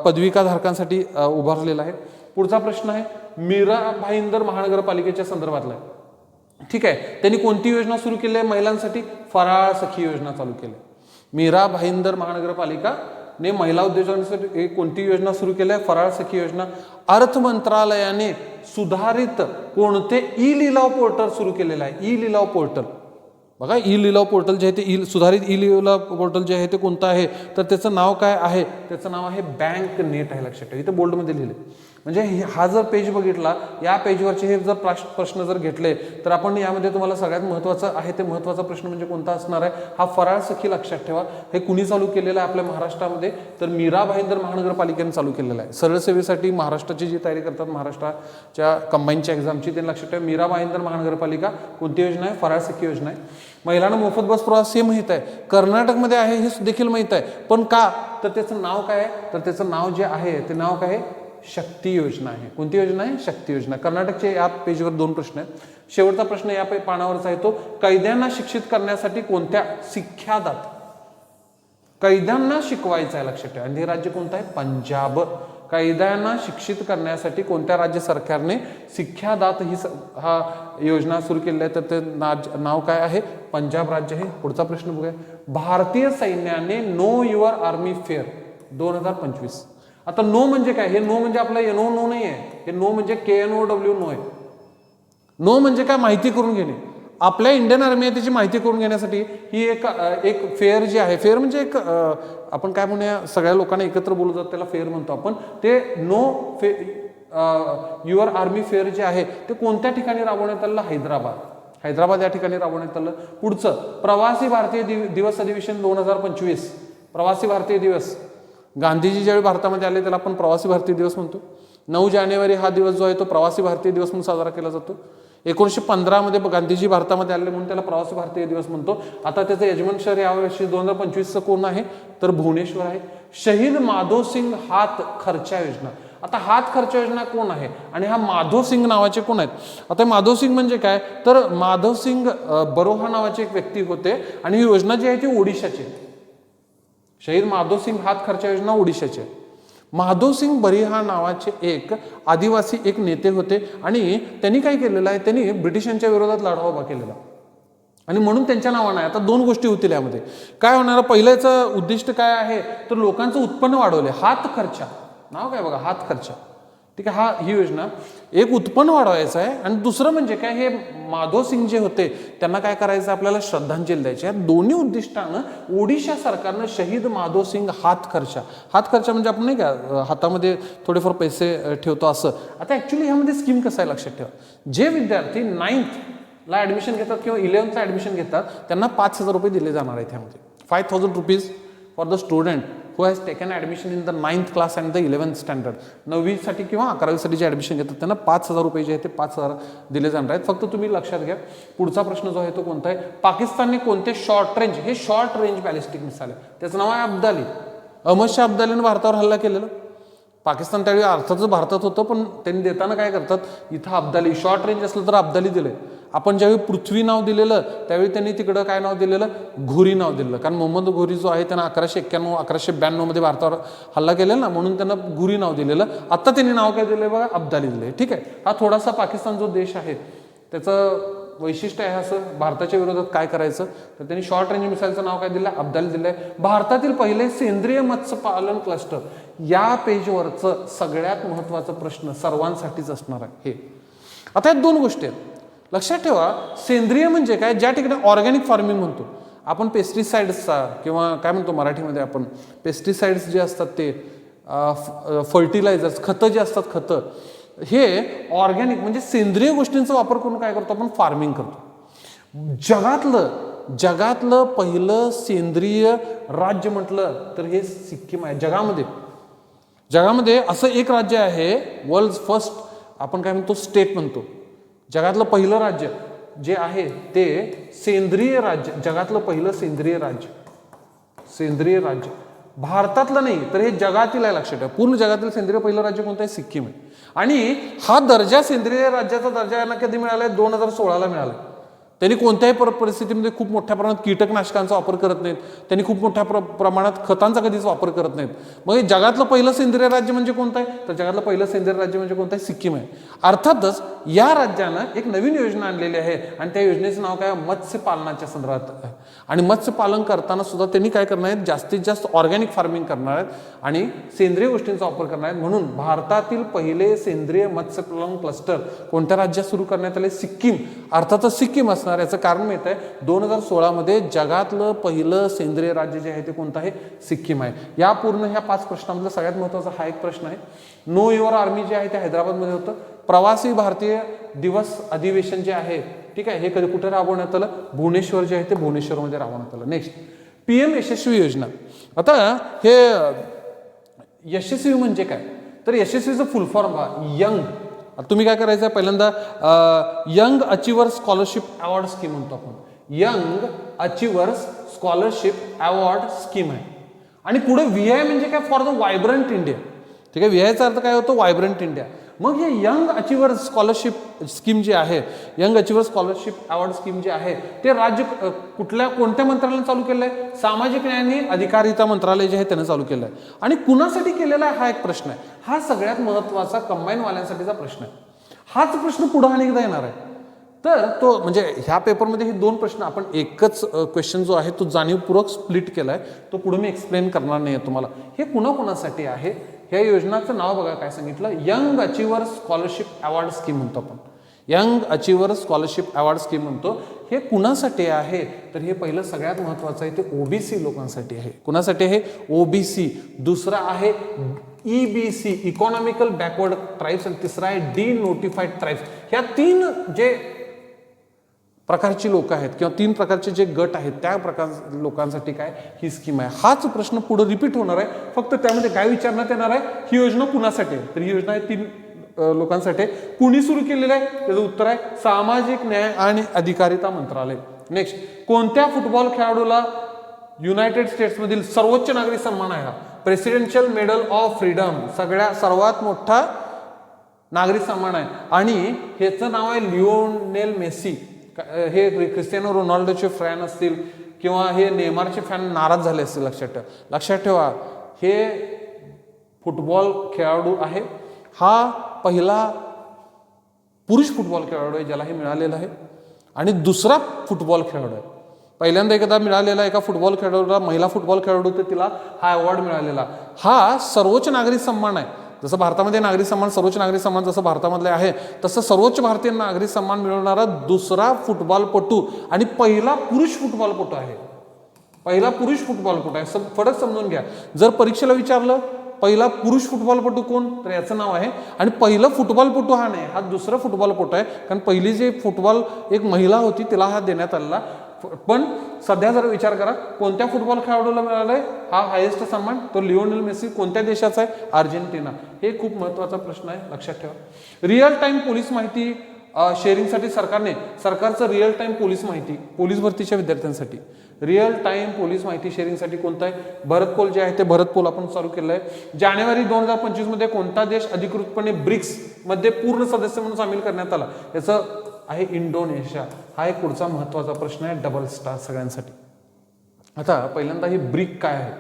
पदविकाधारकांसाठी उभारलेला आहे. पुढचा प्रश्न आहे, मीरा भाईंदर महानगरपालिकेच्या संदर्भातला आहे. ठीक आहे, त्यांनी कोणती योजना सुरू केली आहे महिलांसाठी? फराळ सखी योजना चालू केली. मीरा भाईंदर महानगरपालिका ने महिला उद्योजकांसाठी कोणती योजना सुरू केली आहे? फराळ सखी योजना. अर्थ मंत्रालयाने सुधारित कोणते ई लिलाव पोर्टल सुरू केलेलं आहे? ई लिलाव पोर्टल बघा, ई लिलाव पोर्टल जे आहे ते सुधारित ई लिलाव पोर्टल जे आहे ते कोणतं आहे? तर त्याचं नाव काय आहे? त्याचं नाव आहे बँक नेट आहे. लक्षात ठेवा, इथे बोल्डमध्ये लिहिले. म्हणजे हा जर पेज बघितला, या पेजवरचे हे जर प्रश्न जर घेतले तर आपण यामध्ये तुम्हाला सगळ्यात महत्त्वाचं आहे ते महत्त्वाचा प्रश्न म्हणजे कोणता असणार आहे? हा फराळ सखी. लक्षात ठेवा, हे कुणी चालू केलेलं आहे आपल्या महाराष्ट्रामध्ये? तर मीरा भाईंदर महानगरपालिकेने चालू केलेलं आहे. सरळ सेवेसाठी महाराष्ट्राची जी तयारी करतात, महाराष्ट्राच्या कंबाईनच्या एक्झामची, त्यांनी लक्षात ठेवा, मीरा भाईंदर महानगरपालिका कोणती योजना आहे? फराळ सखी योजना आहे. महिलांना मोफत बस प्रवास हे माहित आहे, कर्नाटकमध्ये आहे हे देखील माहित आहे, पण का? तर त्याचं नाव काय आहे? तर त्याचं नाव जे आहे ते नाव काय आहे? शक्ती योजना आहे. कोणती योजना आहे? शक्ती योजना. कर्नाटकचे या पेजवर 2 प्रश्न आहेत. शेवटचा प्रश्न या पानावरचा आहे तो, कैद्यांना शिक्षित करण्यासाठी कोणत्या सिख्यादात कैद्यांना शिकवायचं आहे? लक्षात ठेवा. आणि हे राज्य कोणतं आहे? पंजाब. कैद्यांना शिक्षित करण्यासाठी कोणत्या राज्य सरकारने सिख्यादात ही हा योजना सुरू केली आहे? तर ते नाव काय आहे? पंजाब राज्य आहे. पुढचा प्रश्न बघूया, भारतीय सैन्याने नो युअर आर्मी फेअर 2025. आता नो म्हणजे काय? हे नो म्हणजे आपला एनओ नो नाही आहे, हे नो म्हणजे KNOW नो आहे. नो म्हणजे काय? माहिती करून घेणे. आपल्या इंडियन आर्मी आहे त्याची माहिती करून घेण्यासाठी ही एक फेअर जी आहे, फेअर म्हणजे एक आपण काय म्हणूया, सगळ्या लोकांना एकत्र बोलू जातात त्याला फेअर म्हणतो आपण. ते नो युअर आर्मी फेअर जे आहे ते कोणत्या ठिकाणी राबवण्यात आलं? हैदराबाद या ठिकाणी राबवण्यात आलं. पुढचं, प्रवासी भारतीय दिवस अधिवेशन 2025. प्रवासी भारतीय दिवस, गांधीजी ज्यावेळी भारतामध्ये आले त्याला आपण प्रवासी भारतीय दिवस म्हणतो. 9 जानेवारी हा दिवस जो आहे तो प्रवासी भारतीय दिवस म्हणून साजरा केला जातो. 1915 मध्ये गांधीजी भारतामध्ये आले म्हणून त्याला प्रवासी भारतीय दिवस म्हणतो. आता त्याचं यजमान शहर यावर्षी 2025चं कोण आहे? तर भुवनेश्वर आहे. शहीद माधो सिंग हात खर्चा योजना. आता हात खर्च योजना कोण आहे आणि हा माधो सिंग नावाचे कोण आहेत? आता माधो सिंग म्हणजे काय? तर माधव सिंग बरोहा नावाचे एक व्यक्ती होते आणि ही योजना जी आहे ती ओडिशाची. शहीद माधो सिंग हात खर्च योजना ओडिशाची. माधव सिंग बरिहा नावाचे एक आदिवासी एक नेते होते आणि त्यांनी काय केलेलं आहे? त्यांनी ब्रिटिशांच्या विरोधात लढा उभा केलेला आणि म्हणून त्यांच्या नावानं आहे. आता 2 गोष्टी होतील यामध्ये. काय होणार? पहिल्याचं उद्दिष्ट काय आहे? तर लोकांचं उत्पन्न वाढवले. हात खर्चा नाव काय बघा, हात खर्चा. ठीक आहे, ही योजना एक उत्पन्न वाढवायचं आहे. आणि दुसरं म्हणजे काय? हे माधव सिंग जे होते त्यांना काय करायचं? आपल्याला श्रद्धांजली द्यायची. या दोन्ही उद्दिष्टानं ओडिशा सरकारनं शहीद माधव सिंग हात खर्चा म्हणजे आपण नाही का हातामध्ये थोडेफार पैसे ठेवतो असं. आता ऍक्च्युली ह्यामध्ये स्कीम कसं आहे लक्षात ठेवा. जे विद्यार्थी 9th ला ऍडमिशन घेतात किंवा 11th ऍडमिशन घेतात त्यांना 5,000 रुपये दिले जाणार आहेत. ह्यामध्ये 5,000 rupees for the student who has taken admission in the 9th class and the 11th standard. 9वी साठी किंवा 11वी साठी जे ऍडमिशन घेतात त्यांना 5,000 रुपये जे आहे ते 5,000 दिले जाणार आहेत. फक्त तुम्ही लक्षात घ्या. पुढचा प्रश्न जो आहे तो कोणता आहे? पाकिस्तानने कोणते शॉर्ट रेंज, हे शॉर्ट रेंज बॅलिस्टिक मिसाईल आहे, त्याचं नाव आहे अब्दाली. अहमद शाह अब्दालीने भारतावर हल्ला केलेला. पाकिस्तान त्यावेळी अर्थातच भारतात होतं पण त्यांनी देताना काय करतात? इथं अब्दाली, शॉर्ट रेंज असलं तर अब्दाली दिलंय. आपण ज्यावेळी पृथ्वी नाव दिलेलं त्यावेळी त्यांनी तिकडं काय नाव दिलेलं? घोरी नाव दिलेलं. कारण मोहम्मद घोरी जो आहे त्यानं 1191 1192 मध्ये भारतावर हल्ला केलेला ना, म्हणून त्यांना घुरी नाव दिलेलं. आता त्यांनी नाव काय दिलंय बघा? अब्दाली दिलंय. ठीक आहे, हा थोडासा पाकिस्तान जो देश आहे त्याचं वैशिष्ट्य आहे असं भारताच्या विरोधात काय करायचं तर त्यांनी शॉर्ट रेंज मिसाईलचं नाव काय दिलं? अब्दाली दिलंय. भारतातील पहिले सेंद्रिय मत्स्यपालन क्लस्टर, या पेजवरचं सगळ्यात महत्वाचा प्रश्न सर्वांसाठीच असणार आहे हे. आता या 2 गोष्टी आहेत लक्षात ठेवा. सेंद्रिय म्हणजे काय? ज्या ठिकाणी ऑर्गॅनिक फार्मिंग म्हणतो आपण पेस्टिसाइड्सचा किंवा काय म्हणतो मराठीमध्ये आपण पेस्टिसाइड्स जे असतात ते फर्टिलायझर्स खतं जे असतात खतं हे ऑर्गॅनिक म्हणजे सेंद्रिय गोष्टींचा वापर करून काय करतो आपण फार्मिंग करतो. जगातलं पहिलं सेंद्रिय राज्य म्हटलं तर हे सिक्कीम आहे. जगामध्ये असं एक राज्य आहे वर्ल्ड फर्स्ट आपण काय म्हणतो स्टेट म्हणतो. जगातलं पहिलं राज्य जे आहे ते सेंद्रिय राज्य, जगातलं पहिलं सेंद्रिय राज्य भारतातलं नाही तर हे जगातील आहे. लक्षात ठेवा पूर्ण जगातील सेंद्रिय पहिलं राज्य कोणतं आहे? सिक्कीम आहे. आणि हा दर्जा सेंद्रिय राज्याचा दर्जा यांना कधी मिळालाय? 2016ला मिळाला. त्यांनी कोणत्याही परिस्थितीमध्ये खूप मोठ्या प्रमाणात कीटकनाशकांचा वापर करत नाहीत. त्यांनी खूप मोठ्या प्रमाणात खतांचा कधीच वापर करत नाहीत. मग हे जगातलं पहिलं सेंद्रिय राज्य म्हणजे कोणतं आहे? तर जगातलं पहिलं सेंद्रिय राज्य म्हणजे कोणतं आहे? सिक्कीम आहे. अर्थातच या राज्यानं एक नवीन योजना आणलेली आहे आणि त्या योजनेचं नाव काय? मत्स्यपालनाच्या संदर्भात. आणि मत्स्यपालन करताना सुद्धा त्यांनी काय करणार आहेत? जास्तीत जास्त ऑर्गॅनिक फार्मिंग करणार आहेत आणि सेंद्रिय गोष्टींचा वापर करणार आहेत. म्हणून भारतातील पहिले सेंद्रिय मत्स्यपालन क्लस्टर कोणत्या राज्यात सुरू करण्यात आले? सिक्कीम. अर्थातच सिक्कीम असणार. याचं कारण माहित आहे 2016 मध्ये जगातलं पहिलं सेंद्रिय राज्य जे आहे ते कोणतं आहे? सिक्कीम आहे. या पूर्ण ह्या 5 प्रश्नांमधला सगळ्यात महत्त्वाचा हा एक प्रश्न आहे. नो युअर आर्मी जे आहे ते हैदराबादमध्ये होतं. प्रवासी भारतीय दिवस अधिवेशन जे आहे ठीक आहे हे कधी कुठे राबवण्यात आलं? भुवनेश्वर जे आहे ते भुवनेश्वरमध्ये राबवण्यात आलं. नेक्स्ट PM यशस्वी योजना. आता हे यशस्वी म्हणजे काय? तर यशस्वीचं फुल फॉर्म यंग. तुम्ही काय करायचं आहे? पहिल्यांदा young achievers scholarship award scheme म्हणतो आपण. Young achievers scholarship award scheme आहे. आणि पुढे VI म्हणजे काय? For the vibrant India. ठीक आहे. VIचा अर्थ काय होतो? Vibrant India. मग हे यंग अचिव्हर्स स्कॉलरशिप स्कीम जे आहे young achievers scholarship award scheme जे आहे ते राज्य कोणत्या मंत्रालयाने चालू केलं आहे? सामाजिक न्याय आणि अधिकारिता मंत्रालय जे आहे त्यानं चालू केलं आहे. आणि कुणासाठी केलेला आहे हा एक प्रश्न आहे. हा सगळ्यात महत्त्वाचा कंबाईनवाल्यांसाठीचा प्रश्न आहे. हाच प्रश्न पुढे अनेकदा येणार आहे. तर तो म्हणजे ह्या पेपरमध्ये हे 2 प्रश्न आपण एकच क्वेश्चन जो आहे तो जाणीवपूर्वक स्प्लिट केला आहे. तो पुढे मी एक्सप्लेन करणार नाही आहे तुम्हाला. हे कुणाकुणासाठी आहे? ह्या योजनाचं नाव बघा काय सांगितलं? Young achievers scholarship award scheme म्हणतो आपण. Young achievers scholarship award scheme म्हणतो. हे कुणासाठी आहे? तर हे पहिलं सगळ्यात महत्त्वाचं आहे ते OBC लोकांसाठी आहे. कुणासाठी आहे? OBC. दुसरा आहे EBC इकॉनॉमिकल बॅकवर्ड ट्राईब्स आणि तिसरा आहे डिनोटिफाईड ट्राईब्स. ह्या 3 जे प्रकारची लोक आहेत किंवा 3 प्रकारचे जे गट आहेत त्या प्रकार लोकांसाठी काय ही स्कीम आहे. हाच प्रश्न पुढे रिपीट होणार आहे. फक्त त्यामध्ये काय विचारण्यात येणार आहे? ही योजना कुणासाठी आहे? तर ही योजना आहे 3 लोकांसाठी. कुणी सुरू केलेलं आहे? त्याचं उत्तर आहे सामाजिक न्याय आणि अधिकारिता मंत्रालय. नेक्स्ट कोणत्या फुटबॉल खेळाडूला युनायटेड स्टेट्समधील सर्वोच्च नागरी सन्मान आहे? Presidential medal of freedom. सर्वात मोठा नागरी सन्मान आहे आणि ह्याचं नाव आहे लिओनेल मेसी. हे क्रिस्टियानो रोनाल्डोचे फॅन असतील किंवा हे नेमारचे फॅन नाराज झाले असतील. लक्षात ठेवा हे फुटबॉल खेळाडू आहे. हा पहिला पुरुष फुटबॉल खेळाडू आहे ज्याला हे मिळालेलं आहे आणि दुसरा फुटबॉल खेळाडू आहे. पहिल्यांदा एकदा मिळालेला एका फुटबॉल खेळाडूला महिला फुटबॉल खेळाडू तर तिला हा अवॉर्ड मिळालेला. हा सर्वोच्च नागरी सन्मान आहे. जसं भारतामध्ये नागरी सन्मान सर्वोच्च नागरी सन्मान जसं भारतामधले आहे तसं सर्वोच्च भारतीय नागरी सन्मान मिळवणारा दुसरा फुटबॉलपटू आणि पहिला पुरुष फुटबॉलपटू आहे. फरक समजून घ्या. जर परीक्षेला विचारलं पहिला पुरुष फुटबॉलपटू कोण तर याचं नाव आहे आणि पहिलं फुटबॉलपटू हा नाही हा दुसरा फुटबॉलपटू आहे. कारण पहिली जे फुटबॉल एक महिला होती तिला हा देण्यात आलेला. पण सध्या जर विचार करा कोणत्या फुटबॉल खेळाडूला मिळालाय हा हायेस्ट सन्मान? तो लिओनेल मेसी. कोणत्या देशाचा आहे? अर्जेंटिना. हे खूप महत्त्वाचा प्रश्न आहे. लक्षात ठेवा. रिअल टाइम पोलीस माहिती शेअरिंगसाठी सरकारचं रिअल टाइम पोलीस भरतीच्या विद्यार्थ्यांसाठी रिअल टाइम पोलीस माहिती शेअरिंगसाठी कोणतं आहे? भारत पोल जे आहे ते भारत पोल आपण चालू केलं आहे. जानेवारी 2025 मध्ये कोणता देश अधिकृतपणे ब्रिक्स मध्ये पूर्ण सदस्य म्हणून सामील करण्यात आला? याचं आहे इंडोनेशिया. हा एक पुढचा महत्त्वाचा प्रश्न आहे डबल स्टार सगळ्यांसाठी. आता पहिल्यांदा हे ब्रिक काय आहे?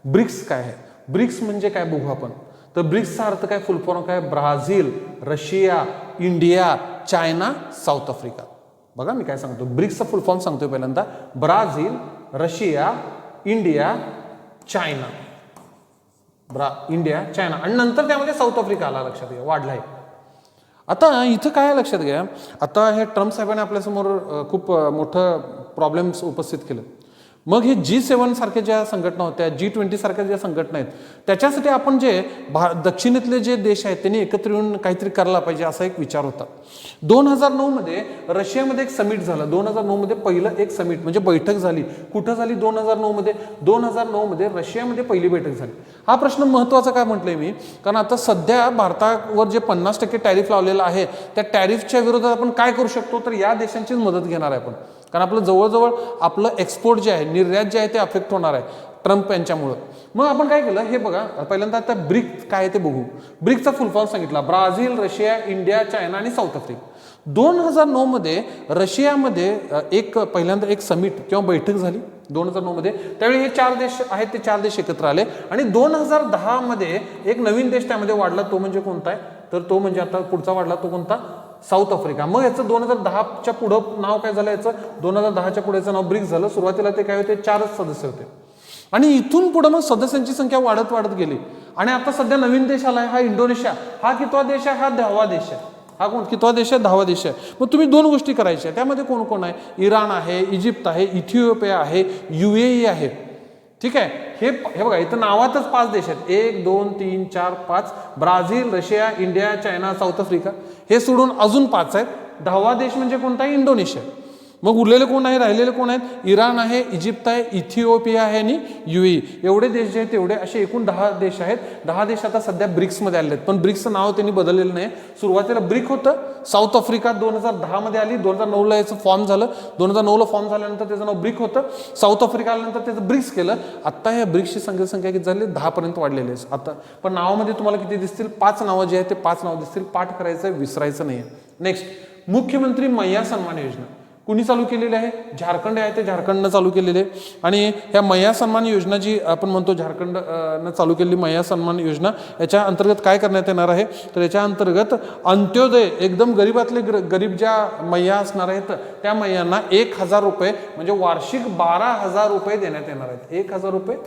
ब्रिक्स काय आहे? ब्रिक्स म्हणजे काय बघू आपण. तर ब्रिक्सचा अर्थ काय? फुल फॉर्म काय? Brazil, Russia, India, China, south Africa. बघा मी काय सांगतो. ब्रिक्सचा फुल फॉर्म सांगतोय पहिल्यांदा. Brazil, Russia, India, China. India, China आणि नंतर त्यामध्ये साऊथ आफ्रिका आला. लक्षात घ्या वाढलाय. आता इथं काय लक्षात घ्या. आता हे ट्रम्प साहेबांनी आपल्यासमोर खूप मोठं प्रॉब्लेम्स उपस्थित केलं. मग हे G7 सारख्या ज्या संघटना होत्या, G20 सारख्या ज्या संघटना आहेत, त्याच्यासाठी आपण जे दक्षिणेतले जे देश आहेत त्यांनी एकत्र येऊन काहीतरी करायला पाहिजे असा एक विचार होता. 2009 मध्ये रशियामध्ये एक समिट झालं. 2009 मध्ये पहिलं एक समिट म्हणजे बैठक झाली. कुठं झाली 2009 मध्ये? 2009 मध्ये रशियामध्ये पहिली बैठक झाली. हा प्रश्न महत्त्वाचा काय म्हटलंय मी, कारण आता सध्या भारतावर जे 50% टॅरिफ लावलेलं आहे त्या टॅरिफच्या विरोधात आपण काय करू शकतो, तर या देशांचीच मदत घेणार आहे आपण. कारण आपलं जवळजवळ आपलं एक्सपोर्ट जे आहे, निर्यात जे आहे ते अफेक्ट होणार आहे ट्रम्प यांच्यामुळं. मग आपण काय केलं हे बघा, पहिल्यांदा आता ब्रिक काय आहे ते बघू. ब्रिकचा फुल फॉर्म सांगितला, ब्राझील, रशिया, इंडिया, चायना आणि साऊथ आफ्रिका. 2009 मध्ये रशियामध्ये पहिल्यांदा एक समिट किंवा बैठक झाली 2009 मध्ये. त्यावेळी हे 4 देश आहेत ते 4 देश एकत्र आले आणि 2010 मध्ये एक नवीन देश त्यामध्ये वाढला. तो म्हणजे कोणता आहे, तर तो म्हणजे आता पुढचा वाढला तो कोणता, साऊथ आफ्रिका. मग याचं 2010च्या पुढं नाव काय झालं, याचं 2010च्या पुढे नाव ब्रिक्स झालं. सुरुवातीला ते काय होते, 4च सदस्य होते आणि इथून पुढे मग सदस्यांची संख्या वाढत वाढत गेली आणि आता सध्या नवीन देश आलाय हा इंडोनेशिया. हा कितवा देश आहे, हा 10वा देश आहे. हा कितवा देश आहे, 10वा देश आहे. मग तुम्ही 2 गोष्टी करायच्या, त्यामध्ये कोण कोण आहे, इराण आहे, इजिप्त आहे, इथिओपिया आहे, UAE आहे. ठीक आहे, हे बघा इथं नावातच 5 देश आहेत, 1 2 3 4 5, Brazil, Russia, India, China, south Africa. हे सोडून अजून 5 आहेत. 10वा देश म्हणजे कोणता आहे, इंडोनेशिया. मग उरलेले कोण आहे, राहिलेले कोण आहेत, इराण आहे, इजिप्त आहे, इथिओपिया आहे आणि UAE. एवढे देश जे आहेत तेवढे असे एकूण 10 देश आहेत. 10 देश आता सध्या ब्रिक्समध्ये आले आहेत, पण ब्रिक्सचं नाव त्यांनी बदललेलं नाही. सुरुवातीला ब्रिक होतं. साऊथ आफ्रिका 2010 मध्ये आली, 2009ला याचं फॉर्म झालं. 2009ला फॉर्म झाल्यानंतर त्याचं नाव ब्रिक होतं. साऊथ आफ्रिका आल्यानंतर त्याचं ब्रिक्स केलं. आता या ब्रिक्सची संख्या किती झाली, 10 पर्यंत वाढलेली आहे आता. पण नावामध्ये तुम्हाला किती दिसतील, 5 नावं जे आहेत ते 5 नावं दिसतील. पाठ करायचं, विसरायचं नाही. नेक्स्ट, मुख्यमंत्री मैया सन्मान योजना कुणी चालू केलेली आहे, झारखंड आहे ते झारखंडनं चालू केलेली आहे. आणि ह्या मैया सन्मान योजना जी आपण म्हणतो झारखंडनं चालू केलेली मैया सन्मान योजना, याच्या अंतर्गत काय करण्यात येणार आहे, तर याच्या अंतर्गत अंत्योदय एकदम गरीबातले गरीब ज्या मैया असणार आहेत त्या मैयांना 1000 रुपये म्हणजे वार्षिक 12,000 रुपये देण्यात येणार आहेत. 1000 रुपये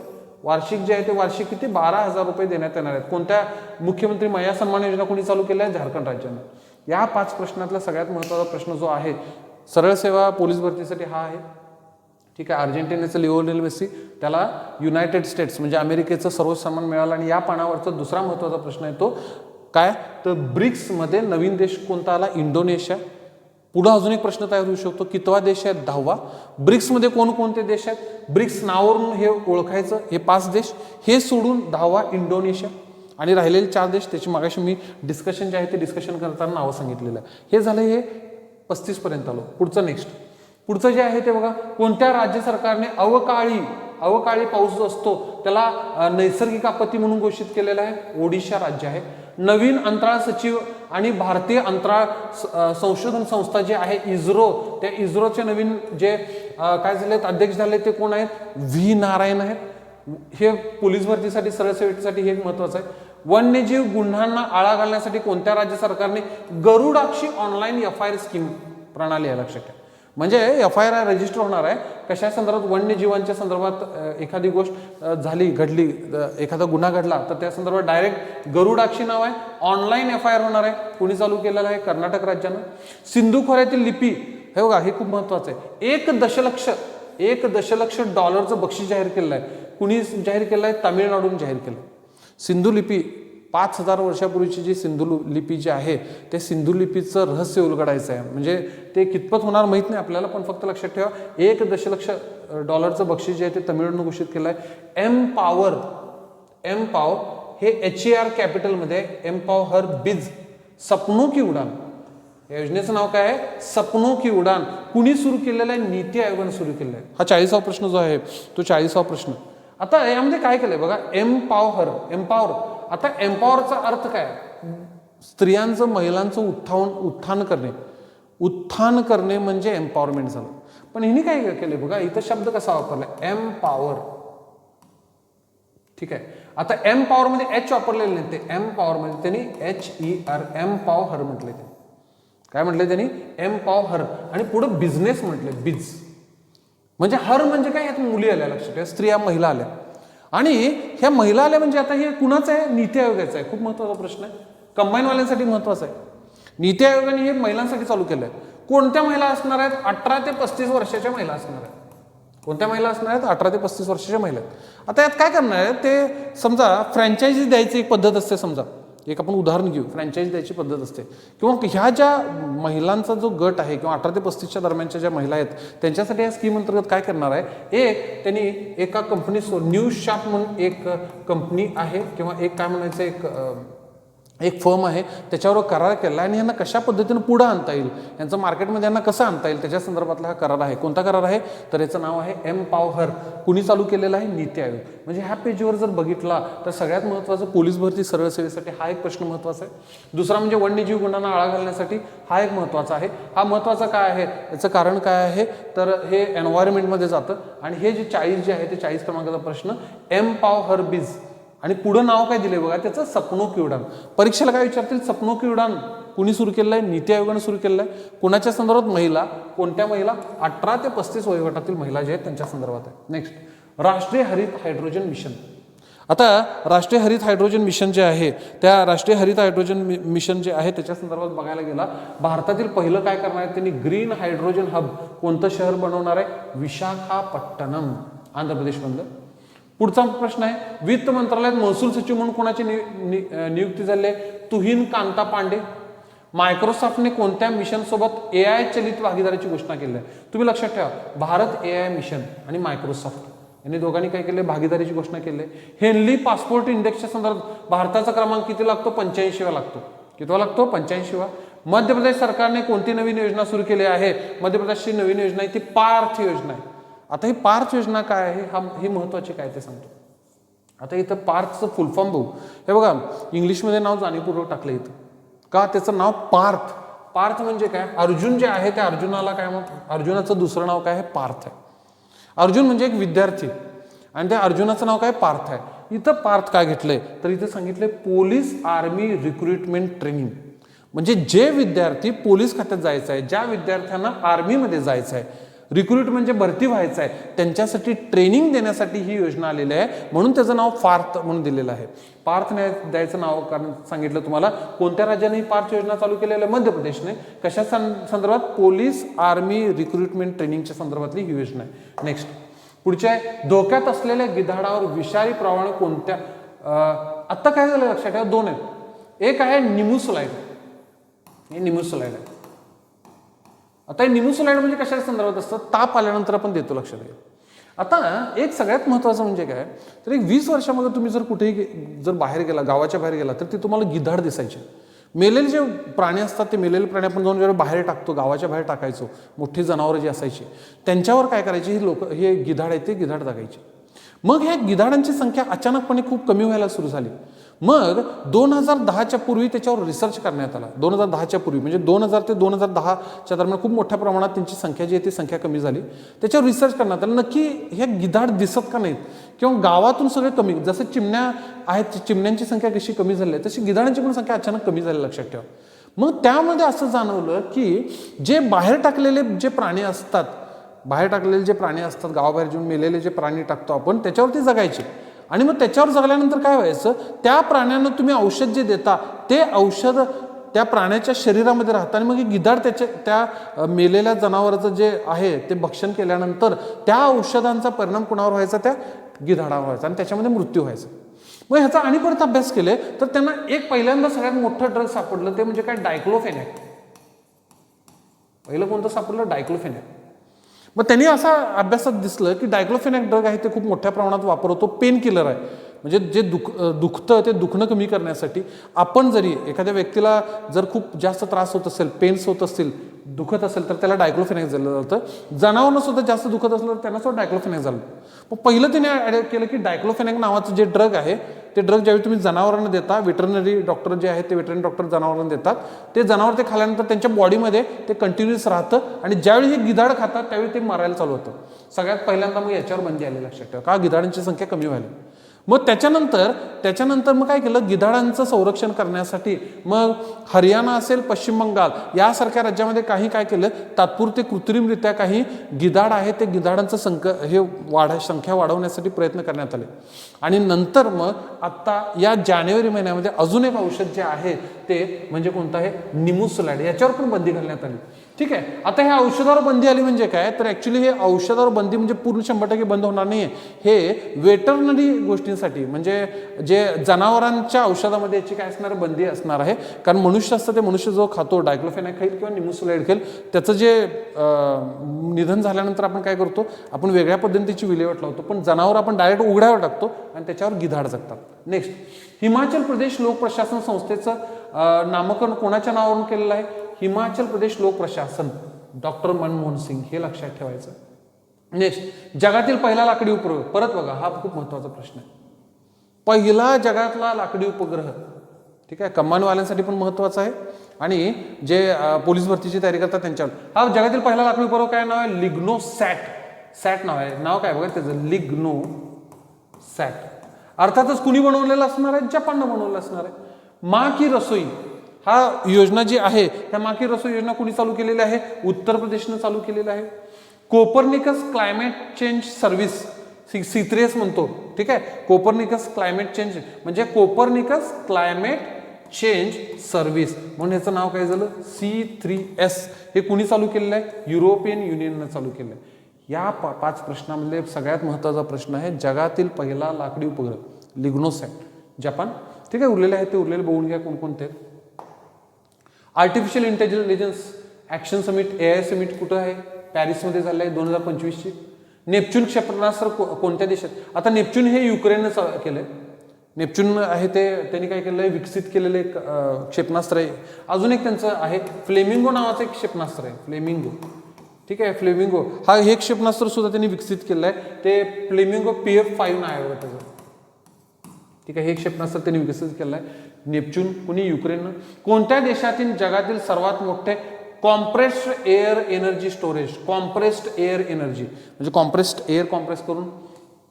वार्षिक जे आहे ते वार्षिक किती, 12,000 रुपये देण्यात येणार आहेत. कोणत्या मुख्यमंत्री मैया सन्मान योजना कोणी चालू केल्या आहे, झारखंड राज्यानं. या 5 प्रश्नातला सगळ्यात महत्त्वाचा प्रश्न जो आहे सरळ सेवा पोलीस भरतीसाठी हा आहे. ठीक आहे, अर्जेंटिनाचं लिओनेल मेसी त्याला युनायटेड स्टेट्स म्हणजे अमेरिकेचं सर्वोच्च सन्मान मिळाला. आणि या पानावरचा दुसरा महत्त्वाचा प्रश्न आहे तो काय, तर ब्रिक्समध्ये नवीन देश कोणता आला, इंडोनेशिया. पुढे अजून एक प्रश्न तयार होऊ शकतो, कितवा देश आहे, 10वा. ब्रिक्समध्ये कोणकोणते देश आहेत, ब्रिक्स नावावरून हे ओळखायचं, हे 5 देश. हे सोडून 10वा इंडोनेशिया आणि राहिलेले 4 देश त्याची मागाशी मी डिस्कशन जे आहे ते डिस्कशन करताना नावं सांगितलेलं आहे. हे झालं, हे 35 पर्यंत आलो. पुढचं जे आहे ते बघा, कोणत्या राज्य सरकारने अवकाळी पाऊस जो असतो त्याला नैसर्गिक आपत्ती म्हणून घोषित केलेला आहे, ओडिशा राज्य आहे. नवीन अंतराळ सचिव आणि भारतीय अंतराळ संशोधन संस्था जी आहे इस्रो, त्या इस्रोचे नवीन जे काय झाले अध्यक्ष झाले ते कोण आहेत, व्ही नारायण आहेत. हे पोलीस भरतीसाठी सरळ सेवेसाठी हे महत्वाचं आहे. वन्यजीव गुन्ह्यांना आळा घालण्यासाठी कोणत्या राज्य सरकारने गरुडाक्षी ऑनलाईन FIR स्कीम प्रणाली आहे, लक्षात घ्या. म्हणजे FIR रजिस्टर होणार आहे कशा संदर्भात, वन्यजीवांच्या संदर्भात एखादी गोष्ट घडली, एखादा गुन्हा घडला तर त्या संदर्भात डायरेक्ट गरुडाक्षी नाव आहे, ऑनलाईन FIR होणार आहे. कुणी चालू केलेलं आहे, कर्नाटक राज्यानं. सिंधू खोऱ्यातील लिपी, हे बघा हे खूप महत्वाचं आहे, 1 दशलक्ष डॉलरचं बक्षीस जाहीर केलेलं आहे. कुणी जाहीर केलं आहे, तामिळनाडून जाहीर केलं. सिंधू लिपी 5000 वर्षापूर्वीची जी सिंधू लिपी जी आहे ते सिंधू लिपीचं रहस्य उलगडायचं आहे. म्हणजे ते कितपत होणार माहित नाही आपल्याला, पण फक्त लक्षात ठेवा 1 दशलक्ष डॉलरचं बक्षीस जे आहे ते तामिळनाडून घोषित केलं आहे. एम हे HER कॅपिटलमध्ये एम्पॉवर बिज, सपनों की उडान. या योजनेचं नाव काय आहे, सपनों की उडान. कुणी सुरू केलेलं आहे, नीती आयोगाने सुरू केलेला आहे. हा 40वा प्रश्न जो आहे तो 40वा प्रश्न. आता यामध्ये काय केलंय बघा, एम्पॉवर. आता एम्पॉवरचा अर्थ काय, स्त्रियांचं महिलांचं उत्थान करणे म्हणजे एम्पॉवरमेंट झालं. पण हिने काय केले बघा, इथं शब्द कसा वापरलाय, एम्पॉवर. ठीक आहे, आता एम्पॉवर मध्ये H वापरलेलं नाही, ते एम्पॉवर मध्ये त्यांनी HER एम्पॉवर म्हटले. ते काय म्हटले त्यांनी, एम्पॉवर. आणि पुढे बिझनेस म्हटले, बिझ म्हणजे हर म्हणजे काय, यात मुली आल्या, लक्षात ठेवा, स्त्रिया महिला आल्या. आणि ह्या महिला आल्या म्हणजे आता हे कुणाचं आहे, नीती आयोगाचं आहे. खूप महत्वाचा प्रश्न आहे, कंबाईनवाल्यांसाठी महत्वाचा आहे. नीती आयोगाने हे महिलांसाठी चालू केलंय. कोणत्या महिला असणार आहेत, 18 ते 35 वर्षाच्या महिला असणार आहेत. कोणत्या महिला असणार आहेत? 18 ते 35 वर्षाच्या महिला आहेत. आता यात काय करणार आहे ते समजा फ्रँचायझी द्यायची एक पद्धत असते. समजा एक आपण उदाहरण घेऊ, फ्रँचायझी द्यायची पद्धत असते किंवा ह्या ज्या महिलांचा जो गट आहे किंवा 18 ते 35च्या दरम्यानच्या ज्या महिला आहेत त्यांच्यासाठी या स्कीम अंतर्गत काय करणार आहे, एक त्यांनी एका कंपनी न्यूज शॉप म्हणून एक कंपनी आहे किंवा एक काय म्हणायचं एक फर्म आहे त्याच्यावर करार केला आणि यांना कशा पद्धतीनं पुढं आणता येईल, यांचं मार्केटमध्ये यांना कसं आणता येईल त्याच्या संदर्भातला हा करार आहे. कोणता करार आहे तर याचं नाव आहे एम्पॉवर. कुणी चालू केलेलं आहे? नीती आयोग. म्हणजे ह्या पेजवर जर बघितला तर सगळ्यात महत्त्वाचं पोलीस भरती सरळ सेवेसाठी हा एक प्रश्न महत्त्वाचा आहे. दुसरा म्हणजे वन्यजीव गुन्ह्यांना आळा घालण्यासाठी हा एक महत्त्वाचा आहे. हा महत्त्वाचा काय आहे, याचं कारण काय आहे तर हे एन्व्हायरमेंटमध्ये जातं आणि हे जे 40 जे आहे ते 40 क्रमांकाचा प्रश्न एम्पॉवर बीज आणि पुढं नाव काय दिले बघा त्याचं सपनो की उडान. परीक्षेला काय विचारतील? सपनो की उडान कुणी सुरू केलं आहे? नीती आयोगाने सुरू केलेलं आहे. कुणाच्या संदर्भात? महिला. कोणत्या महिला? 18 ते 35 वयोगटातील महिला जे आहेत त्यांच्या संदर्भात आहे. नेक्स्ट, राष्ट्रीय हरित हायड्रोजन मिशन. आता राष्ट्रीय हरित हायड्रोजन मिशन जे आहे त्या राष्ट्रीय हरित हायड्रोजन मिशन जे आहे त्याच्या संदर्भात बघायला गेला भारतातील पहिलं काय करणार आहे त्यांनी ग्रीन हायड्रोजन हब कोणतं शहर बनवणार आहे? विशाखापट्टणम, आंध्र प्रदेशमधलं. पुढचा प्रश्न आहे वित्त मंत्रालयात महसूल सचिव म्हणून कोणाची नियुक्ती झाली आहे? तुहीन कांता पांडे. मायक्रोसॉफ्टने कोणत्या मिशन सोबत AI चलित भागीदारीची घोषणा केली आहे? तुम्ही लक्षात ठेवा, भारत AI मिशन आणि मायक्रोसॉफ्ट यांनी दोघांनी काय केले? भागीदारीची घोषणा केली आहे. हेनली पासपोर्ट इंडेक्सच्या संदर्भात भारताचा क्रमांक किती लागतो? 85वा लागतो. कितवा लागतो? 85वा. मध्य प्रदेश सरकारने कोणती नवीन योजना सुरू केली आहे? मध्य प्रदेशची नवीन योजना आहे ती पार्थ योजना आहे. आता ही पार्थ योजना काय आहे ही महत्वाची काय ते सांगतो. आता इथं पार्थचं फुल फॉर्म बघू. हे बघा इंग्लिशमध्ये नाव जाणीवपूर्वक टाकलं इथं का त्याचं नाव पार्थ. पार्थ म्हणजे काय? अर्जुन जे आहे त्या अर्जुनाला काय म्हणतात? अर्जुनाचं दुसरं नाव काय आहे? पार्थ आहे. अर्जुन म्हणजे एक विद्यार्थी आणि त्या अर्जुनाचं नाव काय? पार्थ आहे. इथं पार्थ काय घेतलंय तर इथं सांगितलंय पोलीस आर्मी रिक्रुटमेंट ट्रेनिंग. म्हणजे जे विद्यार्थी पोलीस खात्यात जायचं आहे, ज्या विद्यार्थ्यांना आर्मीमध्ये जायचं आहे, रिक्रुट म्हणजे भरती व्हायचं आहे, त्यांच्यासाठी ट्रेनिंग देण्यासाठी ही योजना आलेली आहे. म्हणून त्याचं नाव पार्थ म्हणून दिलेलं आहे. पार्थ द्यायचं नाव कारण सांगितलं तुम्हाला. कोणत्या राज्याने ही पार्थ योजना चालू केलेली आहे? मध्य प्रदेशने. कशा संदर्भात? पोलीस आर्मी रिक्रुटमेंट ट्रेनिंगच्या संदर्भातली ही योजना आहे. नेक्स्ट पुढचे आहे धोक्यात असलेल्या गिधाडावर विषारी प्रवाह कोणत्या? आत्ता काय झालं लक्षात ठेवा, दोन आहेत. एक आहे निमोसुलाइड. हे निमोसुलाइड आहे. आता हे निमोसुलाइड म्हणजे कशा संदर्भात असतं? ताप आल्यानंतर आपण देतो, लक्षात घ्या. आता एक सगळ्यात महत्त्वाचं म्हणजे काय तर एक 20 वर्षामध्ये तुम्ही जर कुठेही जर बाहेर गेला, गावाच्या बाहेर गेला तर ते तुम्हाला गिधाड दिसायचे. मेलेले जे प्राणी असतात ते मेलेले प्राणी आपण जाऊन जेव्हा बाहेर टाकतो, गावाच्या बाहेर टाकायचो, मोठी जनावरं जी असायची त्यांच्यावर काय करायचे ही लोक, हे गिधाड आहे ते गिधाड टाकायचे. मग ह्या गिधाडांची संख्या अचानकपणे खूप कमी व्हायला सुरू झाली. मग 2010च्या पूर्वी त्याच्यावर रिसर्च करण्यात आला. 2010च्या पूर्वी म्हणजे 2000 ते 2010च्या दरम्यान खूप मोठ्या प्रमाणात त्यांची संख्या जी आहे ती संख्या कमी झाली. त्याच्यावर रिसर्च करण्यात आला नक्की हे गिधाड दिसत का नाहीत किंवा गावातून सगळे कमी, जसं चिमण्या आहेत चिमण्यांची संख्या कशी कमी झाली आहे तशी गिधाडांची पण संख्या अचानक कमी झाली, लक्षात ठेवा. मग त्यामध्ये असं जाणवलं की जे बाहेर टाकलेले जे प्राणी असतात, बाहेर टाकलेले जे प्राणी असतात, गावाबाहेर जेऊन मेलेले जे प्राणी टाकतो आपण त्याच्यावरती जगायचे. आणि मग त्याच्यावर जगल्यानंतर काय व्हायचं, त्या प्राण्यांना तुम्ही औषध जे देता ते औषध त्या प्राण्याच्या शरीरामध्ये राहतं आणि मग हे गिधाड त्या मेलेल्या जनावराचं जे आहे ते भक्षण केल्यानंतर त्या औषधांचा परिणाम कुणावर व्हायचा? त्या गिधाडावर व्हायचा आणि त्याच्यामध्ये मृत्यू व्हायचा. मग ह्याचा आणि परत अभ्यास केले तर त्यांना एक पहिल्यांदा सगळ्यात मोठं ड्रग सापडलं ते म्हणजे काय? डायक्लोफेनॅक. पहिलं कोणतं सापडलं? डायक्लोफेनॅक. मग त्यांनी असा अभ्यासात दिसलं की डायक्लोफेनॅक ड्रग आहे ते खूप मोठ्या प्रमाणात वापर होतो. पेन किलर आहे, म्हणजे जे दुखतं ते दुखणं कमी करण्यासाठी. आपण जरी एखाद्या व्यक्तीला जर खूप जास्त त्रास होत असेल, पेन्स होत असतील, दुखत असेल तर त्याला डायक्लोफेनॅक दिलं जातं. जनावरांना सुद्धा जास्त दुखत असलं तर त्यांना सुद्धा डायक्लोफेनॅक झालं. मग पहिलं त्याने ॲड केलं की डायक्लोफेनॅक नावाचं जे ड्रग आहे ते ड्रग ज्यावेळी तुम्ही जनावरांना देता, वेटरनरी डॉक्टर जे आहेत ते वेटरनरी डॉक्टर जनावरांना देतात, ते जनावर ते खाल्यानंतर त्यांच्या बॉडीमध्ये ते कंटिन्युअस राहतं आणि ज्यावेळी हे गिधाड खातात त्यावेळी ते मारायला चालू होतं. सगळ्यात पहिल्यांदा मग याच्यावर बंदी आली, लक्षात ठेवा, का? गिधाडांची संख्या कमी व्हायला. मग त्याच्यानंतर मग काय केलं? गिधाडांचं संरक्षण करण्यासाठी मग हरियाणा असेल, पश्चिम बंगाल यासारख्या राज्यामध्ये काय केलं, तात्पुरते कृत्रिमरित्या काही गिधाड आहे ते गिधाडांचं संख्या वाढवण्यासाठी प्रयत्न करण्यात आले. आणि नंतर मग आत्ता या जानेवारी महिन्यामध्ये अजून एक औषध जे आहे ते म्हणजे कोणतं आहे? निमोसुलाइड. याच्यावर पण बंदी घालण्यात आली. ठीक आहे. आता हे औषधावर बंदी आली म्हणजे काय, तर ॲक्च्युली हे औषधावर बंदी म्हणजे पूर्ण 100% बंद होणार नाही आहे. हे वेटरनरी गोष्टींसाठी, म्हणजे जे जनावरांच्या औषधामध्ये याची काय असणार, बंदी असणार आहे. कारण मनुष्य असतं, ते मनुष्य जो खातो डायक्लोफेनाक खाईल किंवा निमोसुलाइड खाईल, त्याचं जे निधन झाल्यानंतर आपण काय करतो, आपण वेगळ्या पद्धतीची विल्हेवाट लावतो. पण जनावर आपण डायरेक्ट उघड्यावर टाकतो आणि त्याच्यावर गिधाड जगतात. नेक्स्ट, हिमाचल प्रदेश लोक प्रशासन संस्थेचं नामकरण कोणाच्या नावावरून केलेलं आहे? हिमाचल प्रदेश लोक प्रशासन, डॉक्टर मनमोहन सिंग, हे लक्षात ठेवायचं. नेक्स्ट, जगातील पहिला लाकडी उपग्रह, परत बघा हा खूप महत्वाचा प्रश्न आहे. पहिला जगातला लाकडी उपग्रह, ठीक आहे, कमानवाल्यांसाठी पण महत्वाचा आहे आणि जे पोलीस भरतीची तयारी करतात त्यांच्यावर. हा जगातील पहिला लाकडी उपग्रह काय नाव आहे? लिग्नो सॅट. सॅट नाव आहे. नाव काय बघा त्याचं, लिग्नो सॅट. अर्थातच कुणी बनवलेलं असणार आहे? जपाननं बनवलेलं असणार आहे. माँ की रसोई हा योजना जी आहे, त्या माँ की रसोई योजना कुणी चालू केलेली आहे? उत्तर प्रदेशनं चालू केलेलं आहे. Copernicus climate change service, C3S म्हणतो, ठीक आहे. कोपर्निकस क्लायमेट चेंज म्हणजे कोपर्निकस क्लायमेट चेंज सर्व्हिस, म्हणून याचं नाव काय झालं? C3S. हे कुणी चालू केलेलं आहे? युरोपियन युनियननं चालू केलं आहे. या 5 प्रश्नामध्ये सगळ्यात महत्त्वाचा प्रश्न आहे, जगातील पहिला लाकडी उपग्रह लिग्नोसॅट, जपान. ठीक आहे, उरलेले आहेत ते उरलेले बघून घ्या कोणकोणते आहेत. Artificial intelligence action summit, AI summit कुठं आहे? पॅरिसमध्ये झालं आहे 2025ची. नेपच्यून क्षेपणास्त्र कोणत्या देशात? आता नेपच्यून हे युक्रेननं केलंय. नेपच्यून आहे ते त्यांनी काय केलं आहे, विकसित केलेलं एक क्षेपणास्त्र आहे. अजून एक त्यांचं आहे फ्लेमिंगो नावाचं एक क्षेपणास्त्र आहे, फ्लेमिंगो. ठीक आहे, फ्लेमिंगो हा हे क्षेपणास्त्र सुद्धा त्यांनी विकसित केलं आहे. ते फ्लेमिंगो PF5 नाव आहे बघा त्याचं. ठीक आहे, हे क्षेपणास्त्र त्यांनी विकसित केलं आहे. नेपच्यून कुणी? युक्रेननं. कोणत्या देशातील जगातील सर्वात मोठे compressed air energy storage? Compressed air energy म्हणजे कॉम्प्रेस्ड एअर कॉम्प्रेस करून,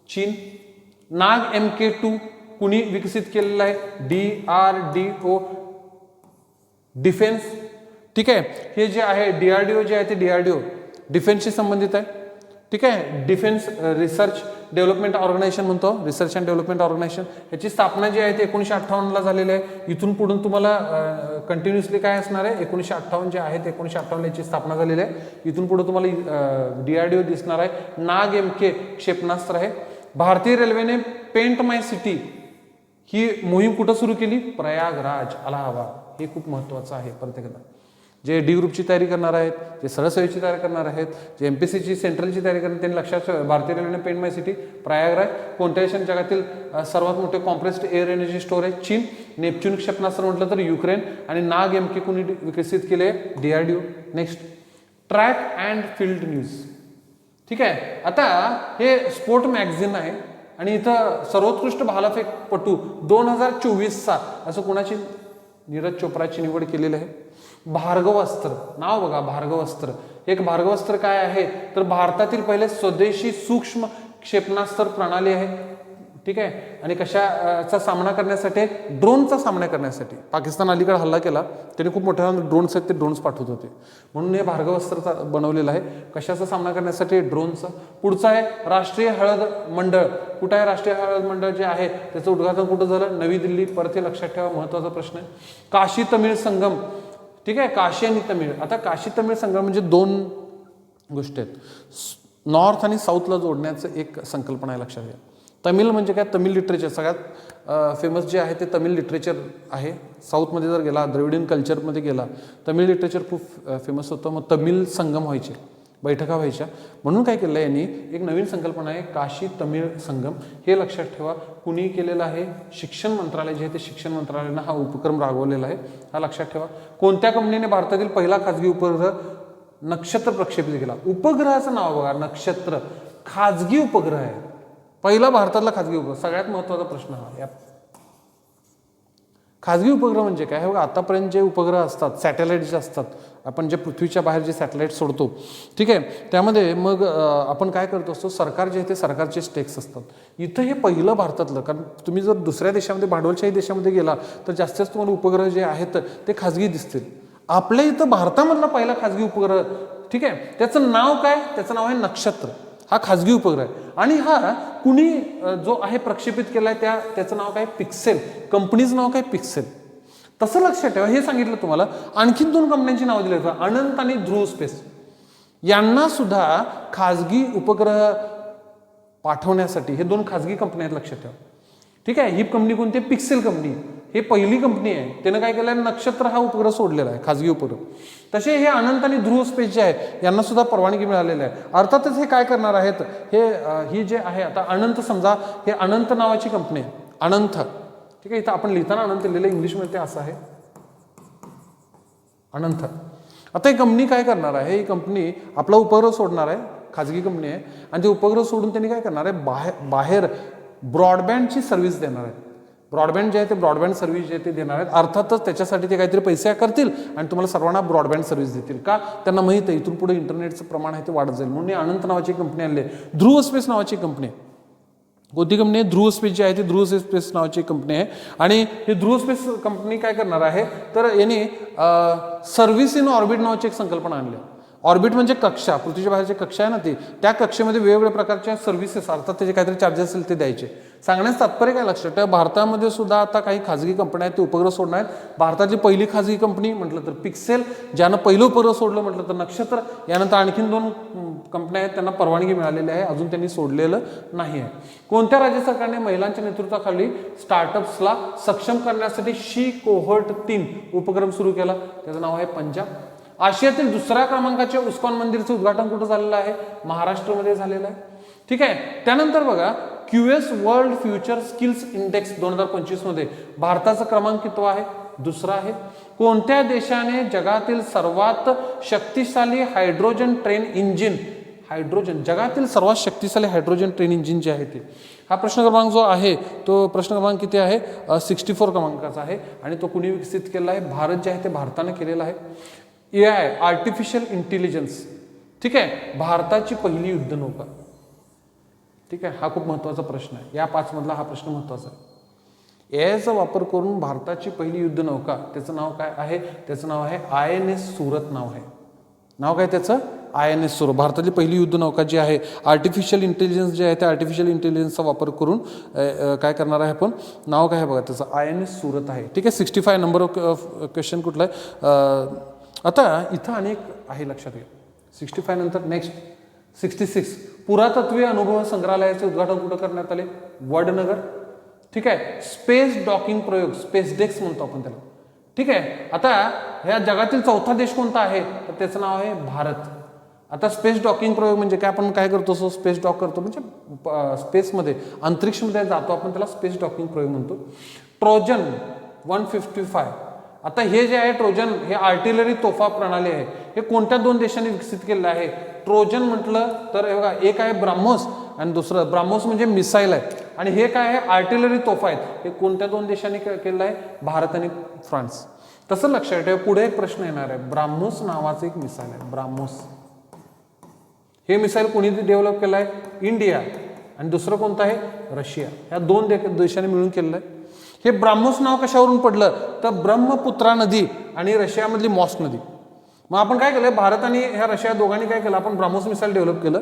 चीन. नाग MK2 कुणी विकसित केलेलं आहे? DRDO, defence. ठीक आहे, हे जे आहे DRDO जे आहे ते DRDO डिफेन्सशी संबंधित आहे. ठीक आहे, डिफेन्स रिसर्च डेव्हलपमेंट ऑर्गनायझेशन म्हणतो, रिसर्च अँड डेव्हलपमेंट ऑर्गनायझेशन. याची स्थापना जी आहे ते 1958ला झालेली आहे. इथून पुढून तुम्हाला कंटिन्युअसली काय असणार आहे? 1958 जे आहे ते 1958ला याची स्थापना झालेली आहे. इथून पुढे तुम्हाला DRDO दिसणार आहे. नाग MK क्षेपणास्त्र आहे. भारतीय रेल्वेने पेंट माय सिटी ही मोहीम कुठं सुरू केली? प्रयागराज, अलाहाबाद. हे खूप महत्त्वाचं आहे प्रत्येकाला. जे D ग्रुपची तयारी करणार आहेत, जे सरळ सेवेची तयारी करणार आहेत, जे MPSCची सेंट्रलची तयारी करणार, त्यांनी लक्षात भारतीय रेल्वेने पेंट माय सिटी, प्रयागराज. कोणत्या देशाने जगातील सर्वात मोठे कॉम्प्रेस्ड एअर एनर्जी स्टोरेज? चीन. नेपच्यून क्षेपणास्त्र म्हटलं तर युक्रेन. आणि नाग MK कुणी विकसित केले? DRDO. Next, track and field news. ठीक आहे, आता हे स्पोर्ट मॅगझिन आहे आणि इथं सर्वोत्कृष्ट भालाफेकपटू 2024चा असं कोणाची? नीरज चोप्राची निवड केलेली आहे. भार्गवास्त्र नाव बघा, भार्गवास्त्र. एक भार्गवास्त्र काय आहे तर भारतातील पहिले स्वदेशी सूक्ष्म क्षेपणास्त्र प्रणाली आहे. ठीक आहे, आणि कशाचा सामना करण्यासाठी? ड्रोनचा सामना करण्यासाठी. पाकिस्तान अलीकडे हल्ला केला, त्यांनी खूप मोठ्या ड्रोन्स आहेत ते ड्रोन्स पाठवत होते, म्हणून हे भार्गवास्त्र बनवलेलं आहे. कशाचा सामना करण्यासाठी? ड्रोनचा. पुढचा आहे राष्ट्रीय हळद मंडळ. कुठं आहे राष्ट्रीय हळद मंडळ जे आहे त्याचं उद्घाटन कुठं झालं? नवी दिल्ली. परत हे लक्षात ठेवा, महत्त्वाचा प्रश्न आहे. काशी तमिळ संगम. ठीक आहे, काशी आणि तमिळ. आता काशी तमिळ संगम म्हणजे 2 गोष्टी आहेत. नॉर्थ आणि साऊथला जोडण्याचं एक संकल्पना आहे, लक्षात घ्या. तमिळ म्हणजे काय? तमिळ लिटरेचर सगळ्यात फेमस जे आहे ते तमिळ लिटरेचर आहे. साऊथमध्ये जर गेला, द्रविडियन कल्चरमध्ये गेला, तमिळ लिटरेचर खूप फेमस होतं. मग तमिळ संगम व्हायचे, बैठका व्हायच्या. म्हणून काय केलं यांनी? एक नवीन संकल्पना आहे, काशी तमिळ संगम. हे लक्षात ठेवा. कुणी केलेलं आहे? शिक्षण मंत्रालय जे आहे ते शिक्षण मंत्रालयानं हा उपक्रम राबवलेला आहे, हा लक्षात ठेवा. कोणत्या कंपनीने भारतातील पहिला खाजगी उपग्रह नक्षत्र प्रक्षेपित केला? उपग्रहाचं नाव बघा, नक्षत्र. खाजगी उपग्रह आहे, पहिला भारतातला खाजगी उपग्रह. सगळ्यात महत्त्वाचा प्रश्न हा. खाजगी उपग्रह म्हणजे काय? बघा, आतापर्यंत जे उपग्रह असतात, सॅटेलाइट जे असतात, आपण जे पृथ्वीच्या बाहेर जे सॅटेलाइट सोडतो, ठीक आहे, त्यामध्ये मग आपण काय करत असतो? सरकार जे आहे ते सरकारचे स्टेक्स असतात. इथं हे पहिलं भारतातलं. कारण तुम्ही जर दुसऱ्या देशामध्ये, भांडवलशाही देशामध्ये गेला तर जास्तीत तुम्हाला उपग्रह जे आहेत ते खाजगी दिसतील. आपल्या इथं भारतामधला पहिला खाजगी उपग्रह, ठीक आहे, त्याचं नाव काय? त्याचं नाव आहे नक्षत्र. हा खाजगी उपग्रह आहे. आणि हा कुणी जो आहे प्रक्षेपित केलाय त्याचं नाव काय? पिक्सेल. कंपनीचं नाव काय? पिक्सेल. तसं लक्षात ठेवा, हे सांगितलं तुम्हाला. आणखीन 2 कंपन्यांची नावं दिली आहेत, अनंत आणि ध्रुव स्पेस. यांना सुद्धा खाजगी उपग्रह पाठवण्यासाठी हे 2 खाजगी कंपन्या आहेत, लक्षात ठेवा. ठीक आहे. ही कंपनी कोणती? Pixel company. हे पहिली कंपनी आहे. त्यानं काय केलं? नक्षत्र हा उपग्रह सोडलेला आहे, खाजगी उपग्रह. तसे हे अनंत आणि ध्रुव स्पेस जे आहे यांना सुद्धा परवानगी मिळालेली आहे. अर्थातच हे काय करणार आहेत, ही जे आहे आता अनंत, समजा हे अनंत नावाची कंपनी आहे, अनंत. ठीक आहे. इथं आपण लिहिताना अनंत लिहिलेलं, इंग्लिशमध्ये ते असं आहे अनंत. आता ही कंपनी काय करणार आहे? ही कंपनी आपला उपग्रह सोडणार आहे, खाजगी कंपनी आहे. आणि ते उपग्रह सोडून त्यांनी काय करणार आहे? बाहेर ब्रॉडबँडची सर्व्हिस देणार आहे. ब्रॉडबँड जे आहे ते ब्रॉडबँड सर्व्हिस जे ते देणार आहेत. अर्थातच त्याच्यासाठी ते काहीतरी पैसे करतील आणि तुम्हाला सर्वांना ब्रॉडबँड सर्व्हिस देतील. का? त्यांना माहित आहे इथून पुढे इंटरनेटचं प्रमाण आहे ते वाढत जाईल, म्हणून अनंत नावाची कंपनी आणली आहे. ध्रुव स्पेस नावाची कंपनी आहे. कोणती कंपनी आहे? ध्रुव स्पेस जी आहे ती ध्रुव स्पेस नावाची कंपनी आहे. आणि ही ध्रुव स्पेस कंपनी काय करणार आहे, तर यांनी सर्व्हिस इन ऑर्बिट नावाची एक संकल्पना आणली. ऑर्बिट म्हणजे कक्षा, पृथ्वीच्या बाहेरची कक्षा आहे ना ती. त्या कक्षेमध्ये वेगवेगळ्या प्रकारच्या सर्व्हिसेस, अर्थात त्याचे काहीतरी चार्जेस असेल ते द्यायचे. सांगण्याचं तात्पर्य काय लक्षात ठेवा, भारतामध्ये सुद्धा आता काही खाजगी कंपन्या आहेत ते उपग्रह सोडणार आहेत. भारताची पहिली खाजगी कंपनी म्हटलं तर पिक्सेल, ज्यानं पहिलं उपग्रह सोडलं म्हटलं तर नक्षत्र. यानंतर आणखीन 2 कंपन्या आहेत, त्यांना परवानगी मिळालेली आहे, अजून त्यांनी सोडलेलं नाही आहे. कोणत्या राज्य सरकारने महिलांच्या नेतृत्वाखाली स्टार्टअप्सला सक्षम करण्यासाठी शी कोहर्ट 3 उपक्रम सुरू केला? त्याचं नाव आहे पंजाब. आशियातील 2ऱ्या क्रमांकाच्या इस्कॉन मंदिरचं उद्घाटन कुठं झालेलं आहे? महाराष्ट्रामध्ये झालेलं आहे. ठीक आहे. त्यानंतर बघा, QS world future skills index 2025 मध्ये भारताचा क्रमांक कितवा आहे? 2रा आहे. कोणत्या देशाने जगातील सर्वात शक्तिशाली हायड्रोजन ट्रेन इंजिन, जगातील सर्वात शक्तिशाली हायड्रोजन ट्रेन इंजिन जे आहे ते, हा प्रश्न क्रमांक जो आहे तो प्रश्न क्रमांक किती आहे? 64 क्रमांकाचा आहे. आणि तो कुणी विकसित केला आहे? भारत जे आहे ते भारताने केलेला आहे. AI artificial intelligence. ठीक आहे. भारताची पहिली युद्धनौका. ठीक आहे. हा खूप महत्त्वाचा प्रश्न आहे, या 5 मधला हा प्रश्न महत्त्वाचा आहे. AIचा वापर करून भारताची पहिली युद्धनौका, त्याचं नाव काय आहे? त्याचं नाव आहे INS सुरत नाव आहे. नाव काय त्याचं? INS सुरत. भारताची पहिली युद्धनौका जी आहे, आर्टिफिशियल इंटेलिजन्स जे आहे त्या आर्टिफिशियल इंटेलिजन्सचा वापर करून काय करणार आहे आपण? नाव काय आहे बघा त्याचं? INS सुरत आहे. ठीक आहे. 65 नंबर ऑफ क्वेश्चन कुठला आहे? आता इथं अनेक आहे, लक्षात घ्या. 65 नंतर नेक्स्ट 66 पुरातत्वीय अनुभव संग्रहालयाचे उद्घाटन कुठं करण्यात आले? वडनगर. ठीक आहे. स्पेस डॉकिंग प्रयोग, स्पेस डेक्स म्हणतो आपण त्याला. ठीक आहे. आता ह्या जगातील 4था देश कोणता आहे? तर त्याचं नाव आहे भारत. आता स्पेस डॉकिंग प्रयोग म्हणजे काय? आपण काय करतो? स्पेस डॉक करतो, म्हणजे स्पेसमध्ये, अंतरिक्षमध्ये जातो आपण, त्याला स्पेस डॉकिंग प्रयोग म्हणतो. ट्रोजन 155. आता हे जे आहे ट्रोजन, हे आर्टिलरी तोफा प्रणाली आहे. हे कोणत्या 2 देशांनी विकसित केलेलं आहे? ट्रोजन म्हटलं तर हे बघा, एक आहे ब्राह्मोस आणि दुसरं, ब्राह्मोस म्हणजे मिसाईल आहे, आणि हे काय आहे? आर्टिलरी तोफा आहेत. हे कोणत्या 2 देशांनी केलेलं आहे? भारत आणि फ्रान्स. तसं लक्षात ठेवा. पुढे एक प्रश्न येणार आहे. ब्राह्मोस नावाचं एक मिसाईल आहे, ब्राह्मोस. हे मिसाईल कोणी डेव्हलप केलं आहे? इंडिया. आणि दुसरं कोणतं आहे? रशिया. ह्या 2 देशांनी मिळून केलेलं आहे. हे ब्राह्मोस नाव कशावरून पडलं? तर ब्रह्मपुत्रा नदी आणि रशियामधली मॉस्क नदी. मग आपण काय केलं? भारत आणि ह्या रशिया दोघांनी काय केलं? आपण ब्राह्मोस मिसाईल डेव्हलप केलं.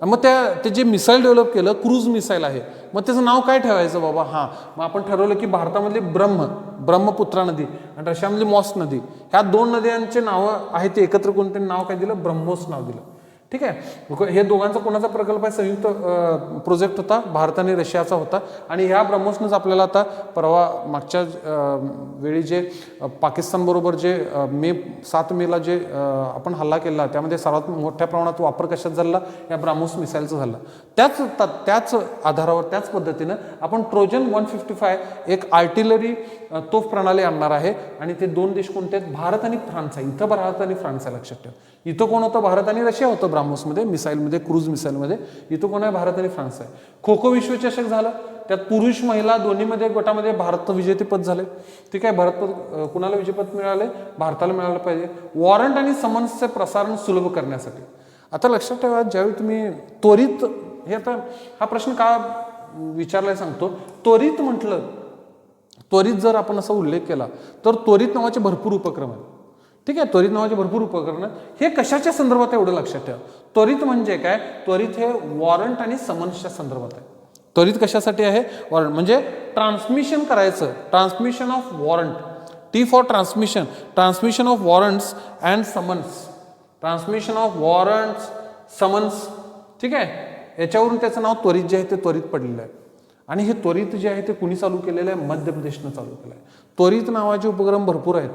मग ते जे मिसाईल डेव्हलप केलं, क्रूज मिसाईल आहे, मग त्याचं नाव काय ठेवायचं बाबा? हां, मग आपण ठरवलं की भारतामधली ब्रह्मपुत्रा नदी आणि रशियामधली मॉस्क नदी, ह्या 2 नद्यांचे नावं आहेत ते एकत्र कोणते नाव काय दिलं? ब्रह्मोस नाव दिलं. ठीक आहे. हे दोघांचा कोणाचा प्रकल्प आहे? संयुक्त प्रोजेक्ट होता, भारत आणि रशियाचा होता. आणि ह्या ब्रह्मोसनंच आपल्याला आता परवा मागच्या वेळी जे पाकिस्तानबरोबर जे 7 मेला जे आपण हल्ला केला, त्यामध्ये सर्वात मोठ्या प्रमाणात वापर कशात झाला? या ब्राह्मोस मिसाईलचा झाला. त्याच आधारावर, त्याच पद्धतीनं आपण ट्रोजन 155 एक आर्टिलरी तोफ प्रणाली आणणार आहे. आणि ते 2 देश कोणते आहेत? भारत आणि फ्रान्स आहे. इथं भारत आणि फ्रान्स आहे, लक्षात ठेवा. इथं कोण होतं? भारत आणि रशिया होतं ब्राह्मोसमध्ये, मिसाईलमध्ये, क्रूज मिसाईलमध्ये. इथं कोण आहे? भारत आणि फ्रान्स आहे. खो खो विश्वचषक झालं, त्यात पुरुष महिला दोन्हीमध्ये गटामध्ये भारत विजेतेपद झाले. ठीक आहे. भारतपद कुणाला विजेतेपद मिळाले? भारताला मिळालं पाहिजे. वॉरंट आणि समन्सचे प्रसारण सुलभ करण्यासाठी. आता लक्षात ठेवा, ज्यावेळी तुम्ही त्वरित, हे आता हा प्रश्न का विचारलाय सांगतो. त्वरित म्हटलं, त्वरित जर आपण असा उल्लेख केला तर त्वरित नावाचे भरपूर उपक्रम आहेत. ठीक आहे. त्वरित नावाचे भरपूर उपकरण. हे कशाच्या संदर्भात एवढं लक्षात ठेवा. त्वरित म्हणजे काय? त्वरित हे वॉरंट आणि समन्सच्या संदर्भात आहे. त्वरित कशासाठी आहे? वॉरंट म्हणजे ट्रान्समिशन करायचं, transmission of warrant. T for transmission, transmission of warrants and summons, transmission of warrants summons, ठीक आहे. याच्यावरून त्याचं नाव त्वरित जे आहे ते त्वरित पडलेलं आहे. आणि हे त्वरित जे आहे ते कुणी चालू केलेलं आहे? मध्य प्रदेशनं चालू केलं आहे. त्वरित नावाचे उपक्रम भरपूर आहेत,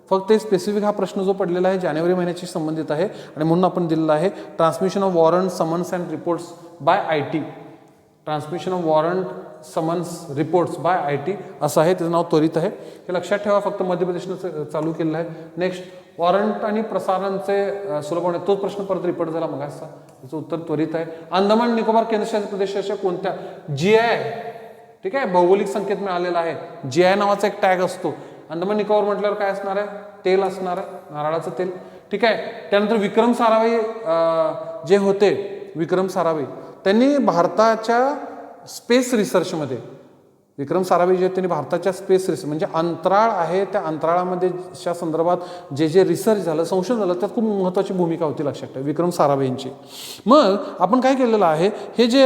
फक्त ते स्पेसिफिक हा प्रश्न जो पडलेला आहे जानेवारी महिन्याशी संबंधित आहे आणि म्हणून आपण दिलेला आहे transmission of warrant summons and reports by IT, transmission of warrant summons reports by IT असं आहे, त्याचं नाव त्वरित आहे. हे लक्षात ठेवा, फक्त मध्य प्रदेशनं चालू केलेलं आहे. नेक्स्ट, वॉरंट आणि प्रसारणचे सुलभ होणे, तोच प्रश्न परत रिपोर्ट झाला मग असा, त्याचं उत्तर त्वरित आहे. अंदमान निकोबार केंद्रशासित प्रदेशाच्या कोणत्या GI, ठीक आहे, भौगोलिक संकेत मिळालेला आहे. GI नावाचा एक टॅग असतो. अंदमान निकोबार म्हटल्यावर काय असणार आहे? तेल असणार आहे, नारळाचं तेल, ठीक आहे. त्यानंतर विक्रम साराभाई जे होते, विक्रम साराभाई त्यांनी भारताच्या स्पेस रिसर्चमध्ये, विक्रम साराभाई जे त्यांनी भारताच्या स्पेस रिसर्च म्हणजे अंतराळ आहे त्या अंतराळामध्ये च्या संदर्भात जे जे रिसर्च झालं, संशोधन झालं, त्यात खूप महत्त्वाची भूमिका होती, लक्षात ठेवा, विक्रम साराभाईंची. मग आपण काय केलेलं आहे, हे जे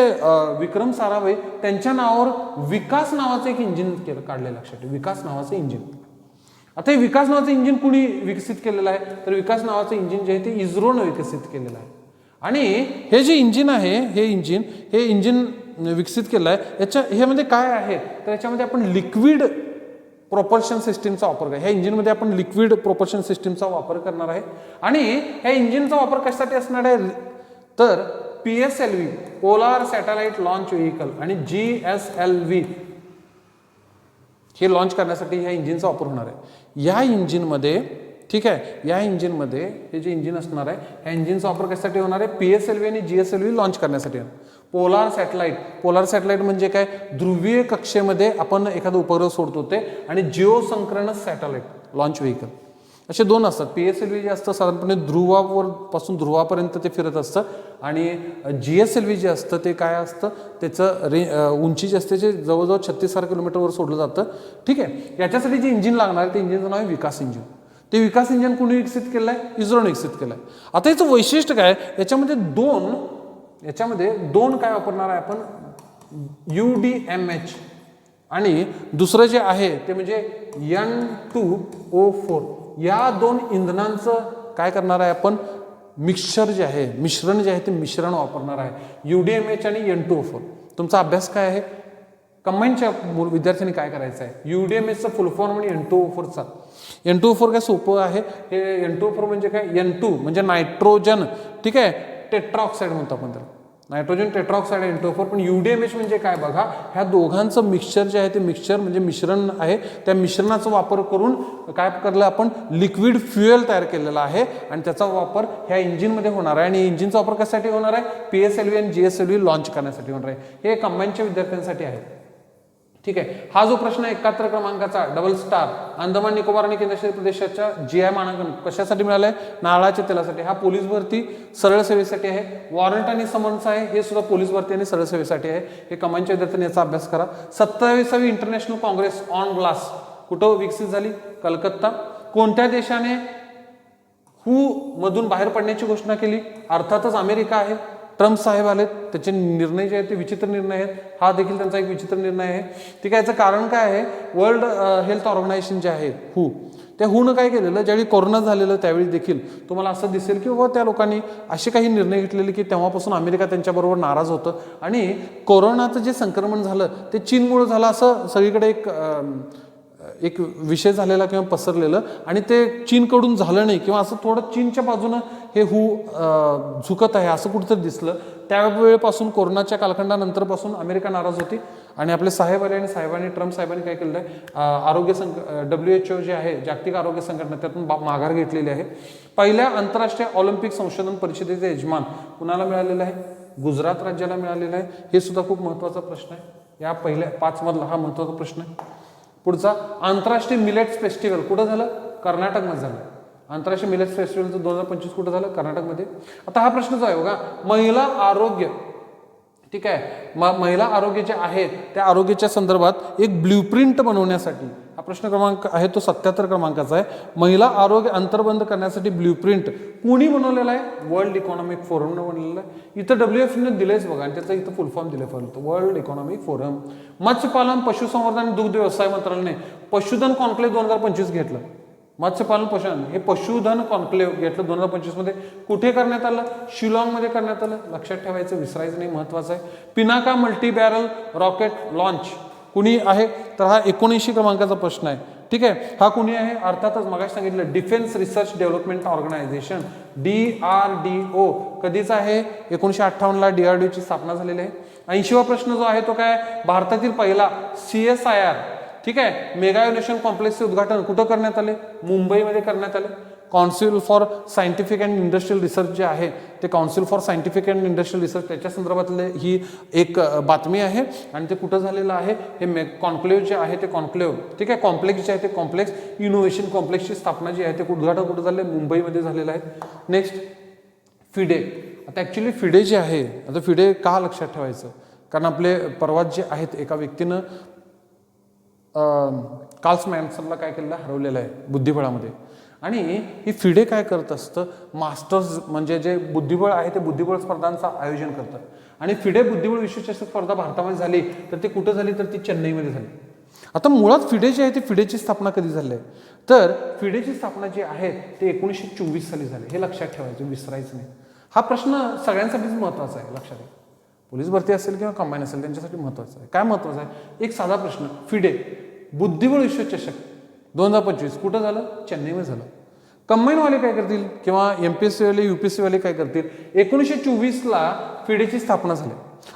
विक्रम साराभाई त्यांच्या नावावर विकास नावाचं एक इंजिन काढलं, लक्षात ठेवा, विकास नावाचं इंजिन. आता हे विकास नावाचं इंजिन कुणी विकसित केलेलं आहे? तर विकास नावाचं इंजिन जे आहे ते इस्रोनं विकसित केलेलं आहे. आणि हे जे इंजिन आहे, हे इंजिन विकसित केलं आहे, ह्यामध्ये काय आहे तर याच्यामध्ये आपण लिक्विड प्रोपल्शन सिस्टीमचा वापर करा. ह्या इंजिनमध्ये आपण लिक्विड प्रोपल्शन सिस्टीमचा वापर करणार आहे. आणि ह्या इंजिनचा वापर कशासाठी असणार आहे तर PSLV polar satellite launch vehicle आणि GSLV हे लॉन्च करण्यासाठी ह्या इंजिनचा वापर होणार आहे. या इंजिनमध्ये, ठीक आहे, या इंजिनमध्ये हे जे इंजिन असणार आहे, ह्या इंजिनचा वापर कशासाठी होणार आहे? PSLV आणि GSLV लॉन्च करण्यासाठी. पोलार सॅटेलाइट म्हणजे काय? ध्रुवीय कक्षेमध्ये आपण एखादा उपग्रह सोडतो ते, आणि जिओसंक्रनस सॅटेलाइट लॉन्च व्हेकल असे दोन असतात. PSLV जे असतं साधारणपणे ध्रुवावर पासून ध्रुवापर्यंत ते फिरत असतं, आणि GSLV जे असतं ते काय असतं, त्याचं उंची जी असते जे जवळजवळ 36,000 किलोमीटरवर सोडलं जातं, ठीक आहे. याच्यासाठी जे इंजिन लागणार आहे ते इंजिनचं नाव आहे विकास इंजिन. ते विकास इंजिन कोणी विकसित केलं आहे? इस्रोने विकसित केलं आहे. आता याचं वैशिष्ट्य काय? याच्यामध्ये दोन काय वापरणार आहे आपण? UDMH आणि दुसरं जे आहे ते म्हणजे N2O4. या दोन इंधनांचं काय करणार आहे आपण? मिक्सचर जे आहे, मिश्रण जे आहे ते मिश्रण वापरणार आहे, UDMH आणि N2O4. तुमचा अभ्यास काय आहे? कंबाईनच्या विद्यार्थ्यांनी काय करायचं आहे? UDMHचा फुल फॉर्म आणि N2O4चा. N2O4 काय सोपं आहे. हे N2O4 म्हणजे काय? N2 म्हणजे नायट्रोजन, ठीक आहे, टेट्राऑक्साईड म्हणतो आपण त्याला, नायट्रोजन टेट्राऑक्साईड N2O4. पण UDMH म्हणजे काय बघा, ह्या दोघांचं मिक्सचर जे आहे ते मिक्सचर म्हणजे मिश्रण आहे. त्या मिश्रणाचा वापर करून काय करलं आपण? लिक्विड फ्युएल तयार केलेला आहे आणि त्याचा वापर ह्या इंजिनमध्ये होणार आहे. आणि इंजिनचा वापर कशासाठी होणार आहे? PSLV आणि GSLV लॉन्च करण्यासाठी होणार आहे. हे कंबाईनच्या विद्यार्थ्यांसाठी आहे, ठीक आहे. हा जो प्रश्न 71 क्रमांकाचा डबल स्टार, अंदमान निकोबार आणि केंद्रशासित प्रदेशाच्या GI मानांकन कशासाठी मिळालंय? नारळाच्या तेलासाठी. हा पोलीस भरती सरळ सेवेसाठी आहे. वॉरंट आणि समन्स आहे, हे सुद्धा पोलीस भरती आणि सरळ सेवेसाठी आहे. हे कंबाईनच्या विद्यार्थ्यांनी याचा अभ्यास करा. 27वी इंटरनॅशनल काँग्रेस ऑन ग्लास कुठं विकसित झाली? कलकत्ता. कोणत्या देशाने मधून बाहेर पडण्याची घोषणा केली? अर्थातच अमेरिका आहे. ट्रम्प साहेब आलेत, त्याचे निर्णय जे आहेत ते विचित्र निर्णय आहेत. हा देखील त्यांचा एक विचित्र निर्णय आहे, ठीक आहे. याचं कारण काय आहे? वर्ल्ड हेल्थ ऑर्गनायझेशन जे आहे त्या हूनं काय केलेलं, ज्यावेळी कोरोना झालेलं त्यावेळी देखील तुम्हाला असं दिसेल की त्या लोकांनी असे काही निर्णय घेतलेले की तेव्हापासून अमेरिका त्यांच्याबरोबर नाराज होतं. आणि कोरोनाचं जे संक्रमण झालं ते चीनमुळे झालं असं सगळीकडे एक विषय झालेला किंवा पसरलेलं, आणि ते चीनकडून झालं नाही किंवा असं थोडं चीनच्या बाजूनं हे झुकत आहे असं कुठंतरी दिसलं. त्यावेळेपासून कोरोनाच्या कालखंडानंतरपासून अमेरिका नाराज होती आणि आपले साहेब आले आणि साहेबांनी, ट्रम्प साहेबांनी काय केलं आहे? WHO जे आहे जागतिक आरोग्य संघटना, त्यातून माघार घेतलेली आहे. पहिल्या आंतरराष्ट्रीय ऑलिम्पिक संशोधन परिषदेचे यजमान कुणाला मिळालेलं आहे? गुजरात राज्याला मिळालेलं आहे. हे सुद्धा खूप महत्त्वाचा प्रश्न आहे. या पहिल्या 5 मधला हा महत्त्वाचा प्रश्न आहे. पुढचा, आंतरराष्ट्रीय मिलेट्स फेस्टिवल कुठं झालं? कर्नाटकमध्ये झालं. आंतरराष्ट्रीय मिलेट्स फेस्टिवलचं 2025 कुठं झालं? कर्नाटकमध्ये. आता हा प्रश्न जो आहे बघा, महिला आरोग्य, ठीक आहे, महिला आरोग्य जे आहे त्या आरोग्याच्या संदर्भात एक ब्ल्यूप्रिंट बनवण्यासाठी हा प्रश्न क्रमांक आहे तो 77 क्रमांकाचा आहे. महिला आरोग्य अंतर्बंध करण्यासाठी ब्ल्यूप्रिंट कोणी बनवलेला आहे? वर्ल्ड इकॉनॉमिक फोरमनं बनवलेलं आहे. इथं WFPने दिलेच बघा, आणि त्याचं इथं फुल फॉर्म दिले, वर्ल्ड इकॉनॉमिक फोरम. मत्स्यपालन, पशुसंवर्धन आणि दुग्ध व्यवसाय मंत्रालयाने पशुधन कॉन्क्लेव्ह 2025 घेतलं, मत्स्यपालन पशुधन हे पशुधन कॉन्क्लेव्ह घेतलं 2025 मध्ये. कुठे करण्यात आलं? शिलाँगमध्ये करण्यात आलं. लक्षात ठेवायचं, विसरायचं नाही, महत्वाचं आहे. Pinaka multi barrel rocket launch कुणी आहे? तर हा 79 क्रमांकाचा प्रश्न आहे. ठीक आहे, हा कुणी आहे? अर्थातच मगाशी सांगितलं defence research development organisation DRDO. कधीच आहे? 1958ला DRDO ची स्थापना झालेली आहे. 80वा प्रश्न जो आहे तो काय? भारतातील पहिला CSIR, ठीक आहे, मेगा इनोव्हेशन कॉम्प्लेक्सचे उद्घाटन कुठं करण्यात आले? मुंबईमध्ये करण्यात आले. Council for scientific and industrial research जे आहे ते council for scientific and industrial research त्याच्या संदर्भातले ही एक बातमी आहे आणि ते कुठं झालेलं आहे? हे कॉन्क्लेव्ह जे आहे ते कॉन्क्लेव्ह, ठीक आहे, कॉम्प्लेक्स जे आहे ते कॉम्प्लेक्स इनोव्हेशन कॉम्प्लेक्सची स्थापना जी आहे ते उद्घाटन कुठं झालं? मुंबईमध्ये झालेलं आहे. Next FIDE. आता ॲक्च्युली फिडे जे आहे, आता फिडे का लक्षात ठेवायचं? कारण आपले परवाच जे आहेत एका व्यक्तीनं कार्ल मॅन्सनला काय केलेलं? हरवलेलं आहे बुद्धिबळामध्ये. आणि ही फिडे काय करत असतं? मास्टर्स म्हणजे जे बुद्धिबळ आहे ते बुद्धिबळ स्पर्धांचं आयोजन करतं. आणि फिडे बुद्धिबळ विश्वचषक स्पर्धा भारतामध्ये झाली तर ती कुठं झाली? तर ती चेन्नईमध्ये झाली. आता मुळात फिडे जे आहे ते फिडेची स्थापना कधी झाली आहे? तर फिडेची स्थापना जी आहे ते 1924 साली झाली. हे लक्षात ठेवायचं, विसरायचं नाही. हा प्रश्न सगळ्यांसाठीच महत्त्वाचा आहे, लक्षात घ्या. पोलीस भरती असेल किंवा कंबाईन असेल त्यांच्यासाठी महत्त्वाचं आहे. काय महत्त्वाचं आहे? एक साधा प्रश्न, फिडे बुद्धिबळ विश्वचषक 2025 कुठं झालं? चेन्नईमध्ये झालं. कंबाईनवाले काय करतील किंवा MPSC वाले UPSC वाले काय करतील? 1924ला फिडेची स्थापना झाली.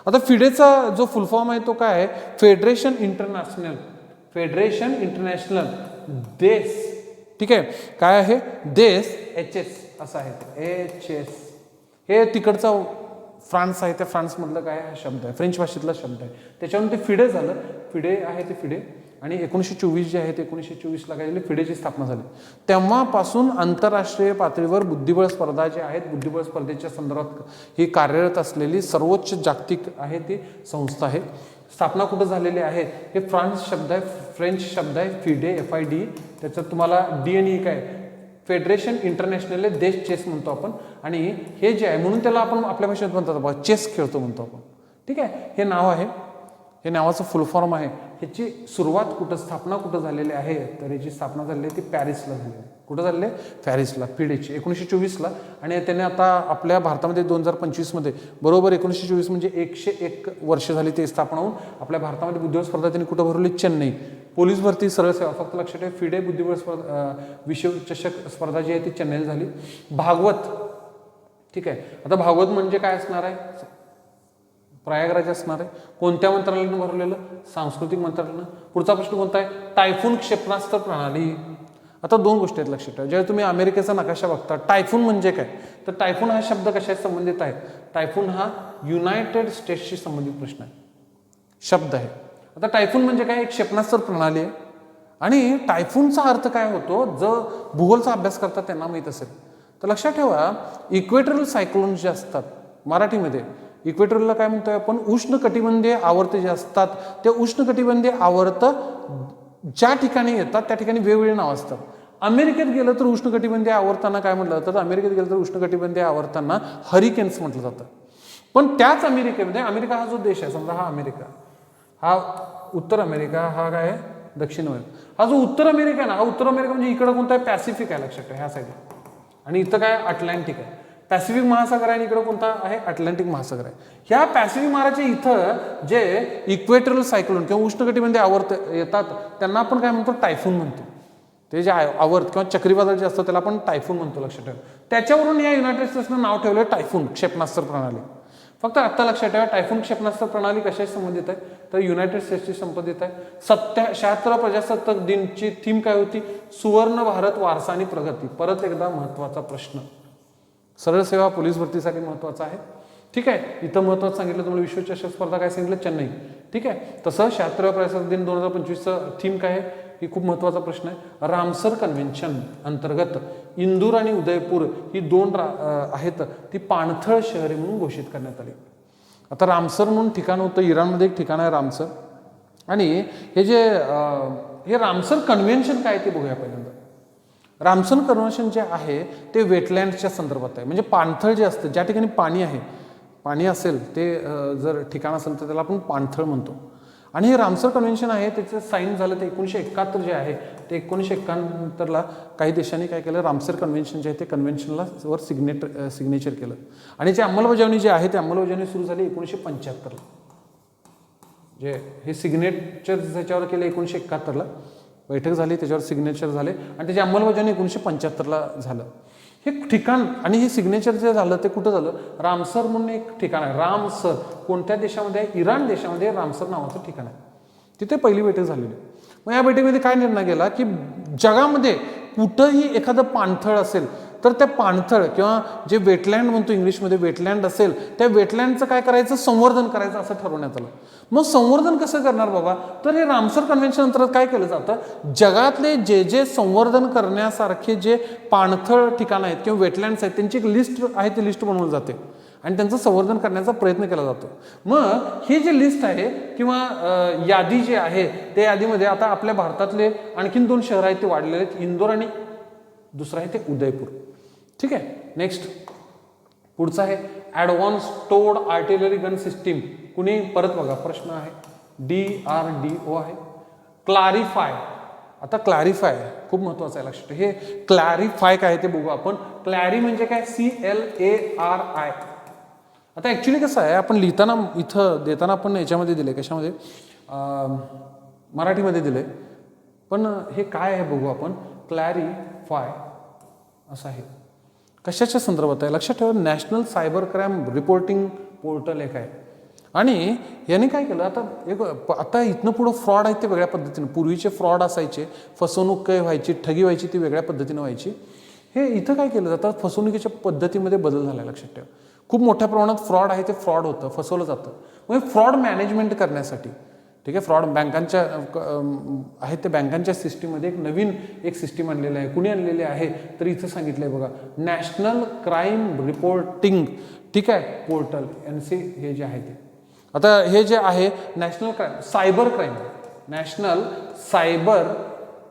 आता फिडेचा जो फुल फॉर्म आहे तो काय आहे? फेडरेशन इंटरनॅशनल देश, ठीक आहे, काय आहे? देश HS असं आहे ते, HS. हे तिकडचा फ्रान्स आहे, त्या फ्रान्समधलं काय हा शब्द आहे, फ्रेंच भाषेतला शब्द आहे, त्याच्यावरून ते फिडे झालं. फिडे आहे ते फिडे. आणि 1924 जे आहे ते 1924ला काय झाले? फिडेची स्थापना झाली. तेव्हापासून आंतरराष्ट्रीय पातळीवर बुद्धिबळ स्पर्धा ज्या आहेत, बुद्धिबळ स्पर्धेच्या संदर्भात ही कार्यरत असलेली सर्वोच्च जागतिक आहे ती संस्था आहे. स्थापना कुठं झालेली आहे? हे फ्रान्स शब्द आहे, फ्रेंच शब्द आहे, फिडे FID. त्याच्यात तुम्हाला DNE काय? फेडरेशन इंटरनॅशनल देश चेस म्हणतो आपण. आणि हे जे आहे म्हणून त्याला आपण आपल्या भाषेत म्हणतात बघा, चेस खेळतो म्हणतो आपण, ठीक आहे. हे नाव आहे, हे नावाचं फुल फॉर्म आहे. ह्याची सुरुवात कुठं, स्थापना कुठं झालेली आहे? तर याची स्थापना झालेली आहे ती पॅरिसला झालेली आहे. कुठं झालेली आहे? पॅरिसला, फिडेची 1924ला. आणि त्याने आता आपल्या भारतामध्ये 2025 मध्ये बरोबर 1924 म्हणजे 101 वर्ष झाली ते स्थापना होऊन आपल्या भारतामध्ये बुद्धिबळ स्पर्धा त्यांनी कुठं भरवली? चेन्नई. पोलीस भरती सरळ सेवा, फक्त लक्षात ठेवा फिडे बुद्धिबळ स्पर्धा विश्वचषक स्पर्धा जी आहे ती चेन्नईला झाली. भागवत, ठीक आहे. आता भागवत म्हणजे काय असणार आहे? प्रयागराज असणार आहे. कोणत्या मंत्रालयानं भरवलेलं? सांस्कृतिक मंत्रालयानं. पुढचा प्रश्न कोणता आहे? टायफून क्षेपणास्त्र प्रणाली. आता दोन गोष्टी आहेत लक्षात ठेवा. जेव्हा तुम्ही अमेरिकेचा नकाशा बघता, टायफून म्हणजे काय? तर टायफून हा शब्द कशाशी संबंधित आहे? टायफून हा युनायटेड स्टेट्सशी संबंधित प्रश्न आहे, शब्द आहे. आता टायफून म्हणजे काय? एक क्षेपणास्त्र प्रणाली आहे. आणि टायफूनचा अर्थ काय होतो? जो भूगोलचा अभ्यास करतात त्यांना माहीत असेल. तर लक्षात ठेवा, इक्वेटरल सायक्लोन जे असतात मराठीमध्ये, इक्वेटरला काय म्हणतोय आपण? उष्णकटिबंधीय आवर्त जे असतात ते उष्णकटिबंधीय आवर्त ज्या ठिकाणी येतात त्या ठिकाणी वेगवेगळी नावं असतात. अमेरिकेत गेलं तर उष्णकटिबंधीय आवर्तांना काय म्हटलं जातं? अमेरिकेत गेलं तर उष्णकटिबंधीय आवर्तांना हरिकेन्स म्हटलं जातं. पण त्याच अमेरिकेमध्ये, अमेरिका हा जो देश आहे, समजा हा अमेरिका, हा उत्तर अमेरिका, हा काय आहे? दक्षिण अमेरिका. हा जो उत्तर अमेरिका आहे ना, हा उत्तर अमेरिका म्हणजे इकडं कोणता आहे? पॅसिफिक आहे, लक्षात ठेवा, ह्या साईडला. आणि इथं काय? अटलांटिक आहे. पॅसिफिक महासागर आहे आणि इकडं कोणता आहे? अटलांटिक महासागर आहे. ह्या पॅसिफिक महासागराच्या इथं जे इक्वेटरल सायक्लोन किंवा उष्णकटिबंधीय आवर्त येतात त्यांना आपण काय म्हणतो? टायफून म्हणतो. ते जे आवर्त किंवा चक्रीवादळ जे असतं त्याला आपण टायफून म्हणतो, लक्षात ठेवा. त्याच्यावरून या युनायटेड स्टेट्सनं नाव ठेवलं टायफून क्षेपणास्त्र प्रणाली. फक्त आत्ता लक्षात ठेवा, टायफून क्षेपणास्त्र प्रणाली कशाशी संबंधित आहे? तर युनायटेड स्टेट्सशी संबंधित आहे. 76 प्रजासत्ताक दिनची थीम काय होती? सुवर्ण भारत, वारसा आणि प्रगती. परत एकदा महत्वाचा प्रश्न, सरळ सेवा पोलीस भरतीसाठी महत्वाचा आहे, ठीक आहे. इथं महत्वाचं सांगितलं तुम्हाला, विश्वचषक स्पर्धा काय सांगितलं? चेन्नई, ठीक आहे. तसं 76 प्रजासत्ताक दिन 2025चं थीम काय आहे? ही खूप महत्वाचा प्रश्न आहे. रामसर कन्व्हेन्शन अंतर्गत इंदूर आणि उदयपूर ही दोन आहेत ती पाणथळ शहरे म्हणून घोषित करण्यात आली. आता रामसर म्हणून ठिकाण होतं, इराणमध्ये एक ठिकाण आहे रामसर. आणि हे रामसर कन्व्हेन्शन काय ते बघूया पहिल्यांदा. रामसर कन्व्हेन्शन जे आहे ते वेटलँडच्या संदर्भात आहे. म्हणजे पाणथळ जे असतं, ज्या ठिकाणी पाणी आहे, पाणी असेल ते जर ठिकाण असेल तर त्याला आपण पाणथळ म्हणतो. आणि हे रामसर कन्व्हेन्शन आहे त्याचं साईन झालं ते 1971 जे आहे ते 1971ला काही देशांनी काय केलं, रामसर कन्व्हेन्शन जे आहे ते कन्व्हेन्शनला वर सिग्नेचर केलं. आणि जी अंमलबजावणी जी आहे ती अंमलबजावणी सुरू झाली 1975ला. जे हे सिग्नेचर त्याच्यावर केलं 1971ला बैठक झाली, त्याच्यावर सिग्नेचर झाले आणि त्याची अंमलबजावणी 1975ला झालं. हे ठिकाण आणि हे सिग्नेचर जे झालं ते कुठं झालं, रामसर म्हणून एक ठिकाण आहे. रामसर कोणत्या देशामध्ये आहे, इराण देशामध्ये रामसर नावाचं ठिकाण आहे. तिथे पहिली बैठक झालेली. मग या बैठकीमध्ये काय निर्णय केला की जगामध्ये कुठंही एखादं पाणथळ असेल तर त्या पाणथळ किंवा जे वेटलँड म्हणतो इंग्लिशमध्ये वेटलँड असेल त्या वेटलँडचं काय करायचं, संवर्धन करायचं असं ठरवण्यात आलं. मग संवर्धन कसं करणार बाबा, तर हे रामसर कन्व्हेन्शन अंतर्गत काय केलं जातं, जगातले जे जे संवर्धन करण्यासारखे जे पाणथळ ठिकाणं आहेत किंवा वेटलँड्स आहेत त्यांची एक लिस्ट आहे, ती लिस्ट बनवली जाते आणि त्यांचं संवर्धन करण्याचा प्रयत्न केला जातो. मग ही जी लिस्ट आहे किंवा यादी जी आहे त्या यादीमध्ये आता आपल्या भारतातले आणखीन 2 शहर आहेत ते वाढलेले आहेत, इंदोर आणि दुसरं आहे ते उदयपूर. ठीक आहे. नेक्स्ट पुढचा आहे advance towed artillery gun system. कुणी परत बघा प्रश्न आहे, DRDO आहे. क्लारिफाय, आता क्लॅरिफाय खूप महत्वाचं आहे लक्षात. हे क्लॅरिफाय काय ते बघू आपण. क्लॅरी म्हणजे काय, CLARI. आता ॲक्च्युली कसं आहे, आपण लिहिताना इथं देताना आपण याच्यामध्ये दिले, कशामध्ये, मराठीमध्ये दिले, पण हे काय आहे बघू आपण. क्लॅरिफाय असं आहे, कशाच्या संदर्भात आहे लक्षात ठेवा. National cyber crime reporting portal एक आहे आणि याने काय केलं, आता इथनं पुढं फ्रॉड आहेत ते वेगळ्या पद्धतीने. पूर्वीचे फ्रॉड असायचे, फसवणूक काय व्हायची, ठगी व्हायची, ती वेगळ्या पद्धतीने व्हायची. हे इथं काय केलं जातं, फसवणुकीच्या पद्धतीमध्ये बदल झाला लक्षात ठेवा. खूप मोठ्या प्रमाणात फ्रॉड आहे ते फ्रॉड होतं, फसवलं जातं. मग फ्रॉड मॅनेजमेंट करण्यासाठी, ठीक आहे, फ्रॉड बँकांच्या आहेत त्या बँकांच्या सिस्टीममध्ये एक नवीन सिस्टीम आणलेलं आहे. कुणी आणलेली आहे तर इथं सांगितलं आहे बघा, नॅशनल क्राईम रिपोर्टिंग, ठीक आहे, पोर्टल NC हे जे आहे ते. आता हे जे आहे नॅशनल सायबर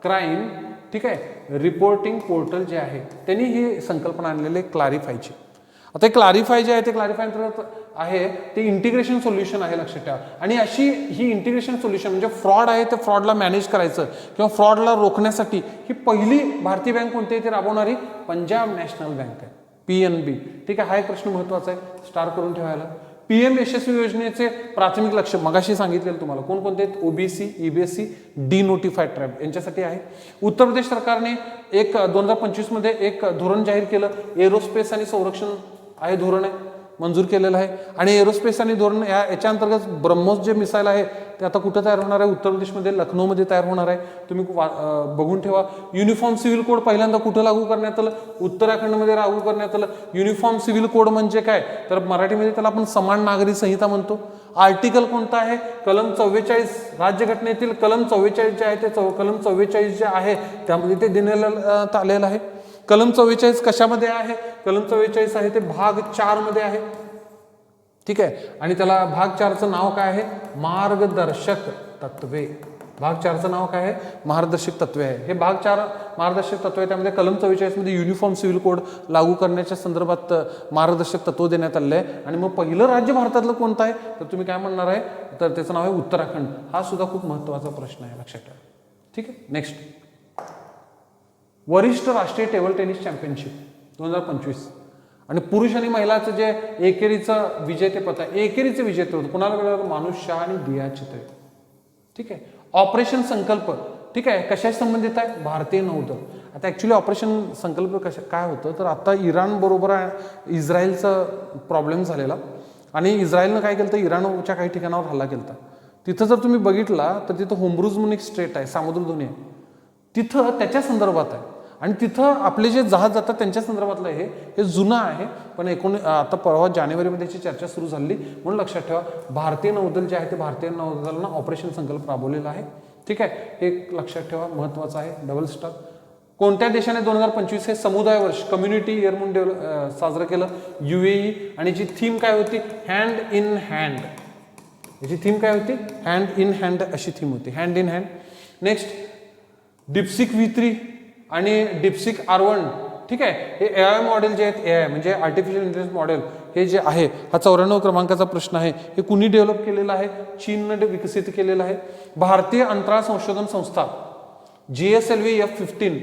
क्राईम, ठीक आहे, रिपोर्टिंग पोर्टल जे आहे त्यांनी ही संकल्पना आणलेली क्लॅरिफायची. आता क्लॅरिफाय जे आहे ते क्लॅरिफाय आहे ते इंटिग्रेशन सोल्युशन आहे लक्षात ठेवा. आणि अशी ही इंटिग्रेशन सोल्युशन म्हणजे फ्रॉड आहे ते फ्रॉडला मॅनेज करायचं किंवा फ्रॉडला रोखण्यासाठी ही पहिली भारतीय बँक कोणती आहे ते राबवणारी पंजाब नॅशनल बँक आहे, PNB. ठीक आहे. हा एक प्रश्न महत्वाचा आहे, स्टार करून ठेवायला. PM यशस्वी योजनेचे प्राथमिक लक्ष्य मगाशी सांगितलेलं तुम्हाला कोणकोणते आहेत, OBC, EBC, डिनोटिफाईड ट्राईब यांच्यासाठी आहे. उत्तर प्रदेश सरकारने 2025 मध्ये एक धोरण जाहीर केलं, एरोस्पेस आणि संरक्षण आहे धोरण आहे, मंजूर केलेलं आहे. आणि एरोस्पेस आणि धोरण याच्या अंतर्गत ब्रह्मोस जे मिसाईल आहे ते आता कुठं तयार होणार आहे, उत्तर प्रदेशमध्ये लखनौमध्ये तयार होणार आहे. तुम्ही बघून ठेवा. युनिफॉर्म सिव्हिल कोड पहिल्यांदा कुठं लागू करण्यात आलं, उत्तराखंडमध्ये लागू करण्यात आलं. युनिफॉर्म सिव्हिल कोड म्हणजे काय तर मराठीमध्ये त्याला आपण समान नागरी संहिता म्हणतो. आर्टिकल कोणता आहे, कलम 44, राज्यघटनेतील कलम 44 जे आहे ते कलम 44 जे आहे त्यामध्ये ते देण्यात आलेलं आहे. कलम 44 कशामध्ये आहे, कलम 44 आहे ते भाग 4 मध्ये आहे. ठीक आहे. आणि त्याला भाग 4चं नाव काय आहे, मार्गदर्शक तत्वे. भाग 4चं नाव काय आहे, मार्गदर्शक तत्वे आहे. हे भाग 4 मार्गदर्शक तत्व आहे. त्यामध्ये कलम 44 मध्ये युनिफॉर्म सिव्हिल कोड लागू करण्याच्या संदर्भात मार्गदर्शक तत्व देण्यात आले आहे. आणि मग पहिलं राज्य भारतातलं कोणतं आहे तर तुम्ही काय म्हणणार आहे तर त्याचं नाव आहे उत्तराखंड. हा सुद्धा खूप महत्त्वाचा प्रश्न आहे, लक्षात ठेवा. ठीक आहे. नेक्स्ट, वरिष्ठ राष्ट्रीय टेबल टेनिस चॅम्पियनशिप 2025 आणि पुरुष आणि महिलाचं जे एकेरीचं विजेतेपद आहे, एकेरीचे विजेते होते कुणाला मिळालं, मानुष शाह आणि दिया चित्रे. ठीक आहे. ऑपरेशन संकल्प, ठीक आहे, कशाशी संबंधित आहे, भारतीय नौदल. आता ॲक्च्युली ऑपरेशन संकल्प काय होतं तर आता इराण बरोबर इस्रायलचा प्रॉब्लेम झालेला आणि इस्रायलनं काय केलं तर इराणच्या काही ठिकाणावर हल्ला केला. तिथं जर तुम्ही बघितला तर तिथं होमरूज म्हणून एक स्टेट आहे, सामुद्रधुनी आहे, तिथं त्याच्या संदर्भात आहे. आणि तिथं आपले जे जहाज जातात त्यांच्या संदर्भातलं हे जुनं आहे. पण आता परवा जानेवारीमध्ये याची चर्चा सुरू झाली म्हणून लक्षात ठेवा, भारतीय नौदल जे आहे ते भारतीय नौदलानं ऑपरेशन संकल्प राबवलेला आहे. ठीक आहे. हे लक्षात ठेवा, महत्वाचं आहे, डबल स्टार. कोणत्या देशाने 2025 हे समुदाय वर्ष कम्युनिटी इयर म्हणून साजरं केलं, UAE. आणि जी थीम काय होती, हँड इन हँड. याची थीम काय होती, हँड इन हँड अशी थीम होती, hand in hand. Next, DeepSeek V3 आणि डिप्सिक R1, ठीक आहे. हे AI मॉडेल जे आहेत, AI म्हणजे आर्टिफिशियल इंटेलिजन्स मॉडेल, हे जे आहे हा 94 क्रमांकाचा प्रश्न आहे. हे कुणी डेव्हलप केलेलं आहे? चीनने विकसित केलेलं आहे. भारतीय अंतराळ संशोधन संस्था GSLV F-15,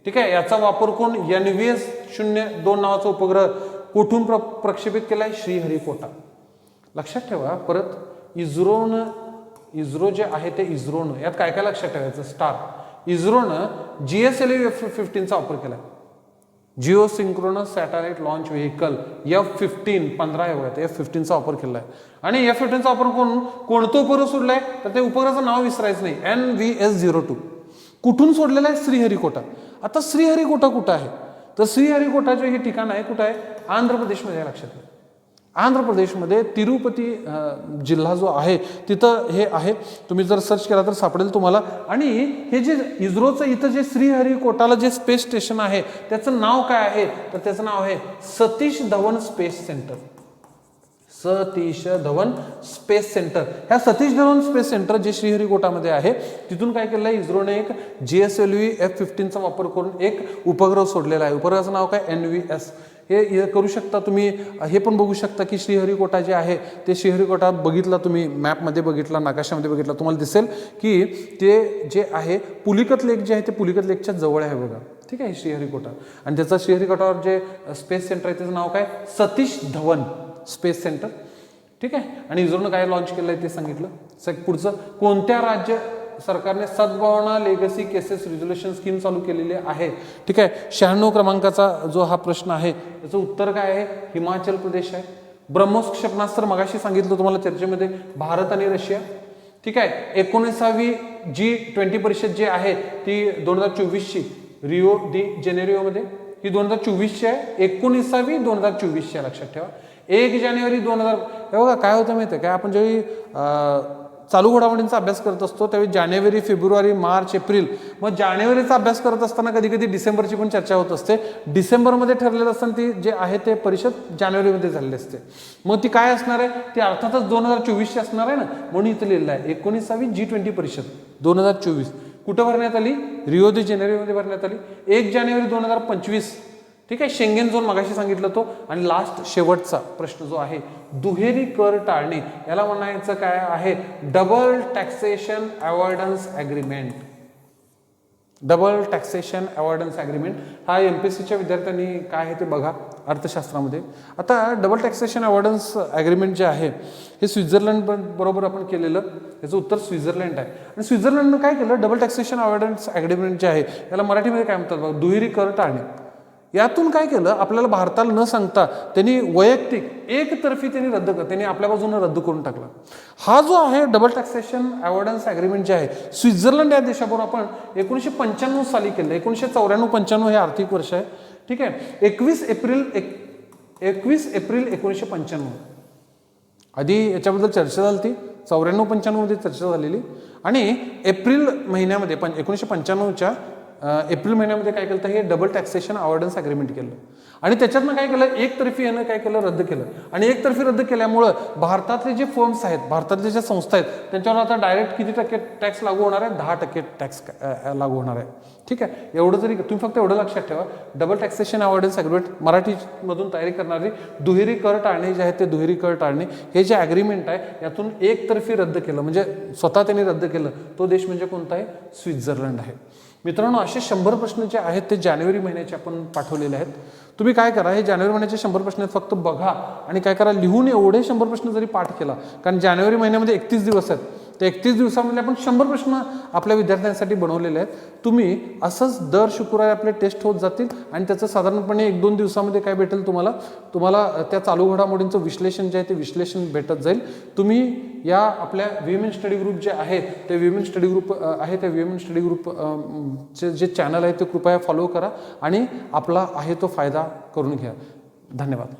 ठीक आहे, याचा वापर करून NVS-02 नावाचा उपग्रह कुठून प्रक्षेपित केलाय? श्रीहरिकोटा. लक्षात ठेवा. परत इस्रो जे आहे ते इस्रोनं, यात काय काय लक्षात ठेवायचं? स्टार. इस्रोनं GSLV F-15 चा वापर केलाय. Jio synchronous satellite launch vehicle F-15, 15 F-15 चा वापर केलाय. आणि F-15 चा वापर करून कोणतं उपग्रह सोडलाय? तर ते उपग्रहाचं नाव विसरायचं नाही, NVS-02. कुठून सोडलेलं आहे? श्रीहरिकोटा. आता श्रीहरिकोटा कुठं आहे? तर श्रीहरिकोटा जे हे ठिकाण आहे कुठं आहे? आंध्र प्रदेशमध्ये आहे. लक्षात घ्या. आंध्र प्रदेशमध्ये तिरुपती जिल्हा जो आहे तिथं हे आहे. तुम्ही जर सर्च केला तर सापडेल तुम्हाला. आणि हे जे इस्रोचं इथं जे श्रीहरिकोटाला जे स्पेस स्टेशन आहे त्याचं नाव काय आहे? तर त्याचं नाव आहे Satish Dhawan space centre. Satish Dhawan space centre. ह्या सतीश धवन स्पेस सेंटर जे श्रीहरिकोटामध्ये आहे तिथून काय केलं आहे? इस्रोने एक GSLV F-15 चा वापर करून एक उपग्रह सोडलेला आहे. उपग्रहाचं नाव काय? NVS. हे करू शकता तुम्ही. हे पण बघू शकता की श्रीहरिकोटा जे आहे ते श्रीहरिकोटा बघितला तुम्ही, मॅपमध्ये बघितला, नकाशामध्ये बघितला, तुम्हाला दिसेल की ते जे आहे पुलिकत लेक जे आहे ते पुलिकत लेकच्या जवळ आहे बघा. ठीक आहे, श्रीहरिकोटा. आणि त्याचा श्रीहरिकोटावर जे स्पेस सेंटर आहे त्याचं नाव काय? Satish Dhawan space centre. ठीक आहे. आणि इस्रोनं काय लॉन्च केलं आहे ते सांगितलं. पुढचं, कोणत्या राज्य सरकारने सद्भावना लेगसी केसेस रिझोल्युशन स्कीम चालू केलेली आहे? ठीक आहे. 96 क्रमांकाचा जो हा प्रश्न आहे त्याचं उत्तर काय आहे? हिमाचल प्रदेश आहे. ब्रह्मोस क्षेपणास्त्र मगाशी सांगितलं तुम्हाला चर्चेमध्ये, भारत आणि रशिया. ठीक आहे. 19वी G20 परिषद जी आहे ती 2024ची रिओ दी जेनेरिओमध्ये, ही 2024ची आहे. 19वी 2024ची आहे. लक्षात ठेवा. 1 जानेवारी 2000. हे बघा काय होतं माहिती आहे काय? आपण ज्यावेळी चालू घडामोडींचा अभ्यास करत असतो त्यावेळी जानेवारी, फेब्रुवारी, मार्च, एप्रिल, मग जानेवारीचा अभ्यास करत असताना कधी कधी डिसेंबरची पण चर्चा होत असते. डिसेंबरमध्ये ठरलेलं असताना ती जे आहे ते परिषद जानेवारीमध्ये झालेली असते. मग ती काय असणार आहे? ती अर्थातच 2024ची असणार आहे ना, म्हणून इथं लिहिलं आहे 19वी G20 परिषद 2024. कुठं भरण्यात आली? रिओ दी जेनेरिओमध्ये भरण्यात आली. 1 जानेवारी 2025. ठीक आहे. शेंगेन झोन मगाशी सांगितलं तो. आणि लास्ट शेवटचा प्रश्न जो आहे, दुहेरी कर टाळणे, याला म्हणायचं काय आहे? Double taxation avoidance agreement. Double taxation avoidance agreement हा MPSCच्या विद्यार्थ्यांनी काय आहे ते बघा अर्थशास्त्रामध्ये. आता डबल टॅक्सेशन अवॉइडन्स ॲग्रीमेंट जे आहे हे स्वित्झर्लंड बरोबर आपण केलेलं, याचं उत्तर स्वित्झर्लंड आहे. आणि स्वित्झर्लंडनं काय केलं? डबल टॅक्सेशन अवॉइडन्स ॲग्रीमेंट जे आहे याला मराठीमध्ये काय म्हणतात बघा? दुहेरी कर टाळणे. यातून काय केलं? आपल्याला भारताला न सांगता त्यांनी वैयक्तिक एकतर्फी त्यांनी आपल्या बाजूने रद्द करून टाकला. हा जो आहे डबल टॅक्सेशन अवॉइडन्स ॲग्रीमेंट जे आहे स्वित्झर्लंड या देशाबरोबर आपण 1995 साली केलं. 1994-95 हे आर्थिक वर्ष आहे. ठीक आहे. 21 एप्रिल 1995 आधी याच्याबद्दल चर्चा झाली ती 94-95 मध्ये चर्चा झालेली. आणि एप्रिल महिन्यामध्ये 1995च्या एप्रिल महिन्यामध्ये काय केलं? हे डबल टॅक्सेशन अवॉइडन्स ॲग्रीमेंट केलं. आणि त्याच्यातनं काय केलं? एकतर्फी यानं काय केलं? रद्द केलं. आणि एकतर्फी रद्द केल्यामुळं भारतातले जे फर्म्स आहेत, भारतातल्या ज्या संस्था आहेत त्यांच्यावर आता डायरेक्ट किती टक्के टॅक्स लागू होणार आहे? 10% टॅक्स लागू होणार आहे. ठीक आहे. एवढं जरी तुम्ही फक्त एवढं लक्षात ठेवा, डबल टॅक्सेशन अवॉइडन्स ॲग्रीमेंट मराठीमधून तयारी करणारी दुहेरी कर टाळणे जे आहे ते दुहेरी कर टाळणे हे जे ॲग्रीमेंट आहे यातून एकतर्फी रद्द केलं, म्हणजे स्वतः त्यांनी रद्द केलं. तो देश म्हणजे कोणता आहे? स्वित्झर्लंड आहे. मित्रांनो, असे 100 प्रश्न जे आहेत ते जानेवारी महिन्याचे आपण पाठवलेले आहेत. तुम्ही काय करा, हे जानेवारी महिन्याचे 100 प्रश्न फक्त बघा आणि काय करा, लिहून एवढे 100 प्रश्न जरी पाठ केला, कारण जानेवारी महिन्यामध्ये 31 दिवस आहेत, ते 31 दिवसामध्ये आपण 100 प्रश्न आपल्या विद्यार्थ्यांसाठी बनवलेले आहेत. तुम्ही असंच दर शुक्रवारी आपले टेस्ट होत जातील आणि त्याचं साधारणपणे 1-2 दिवसामध्ये काय भेटेल तुम्हाला त्या चालू घडामोडींचं विश्लेषण जे आहे ते विश्लेषण भेटत जाईल. तुम्ही या आपल्या विमेन स्टडी ग्रुप जे आहे ते विमेन स्टडी ग्रुप आहे त्या विमेन स्टडी ग्रुप जे चॅनल आहे ते कृपया फॉलो करा आणि आपला आहे तो फायदा करून घ्या. धन्यवाद.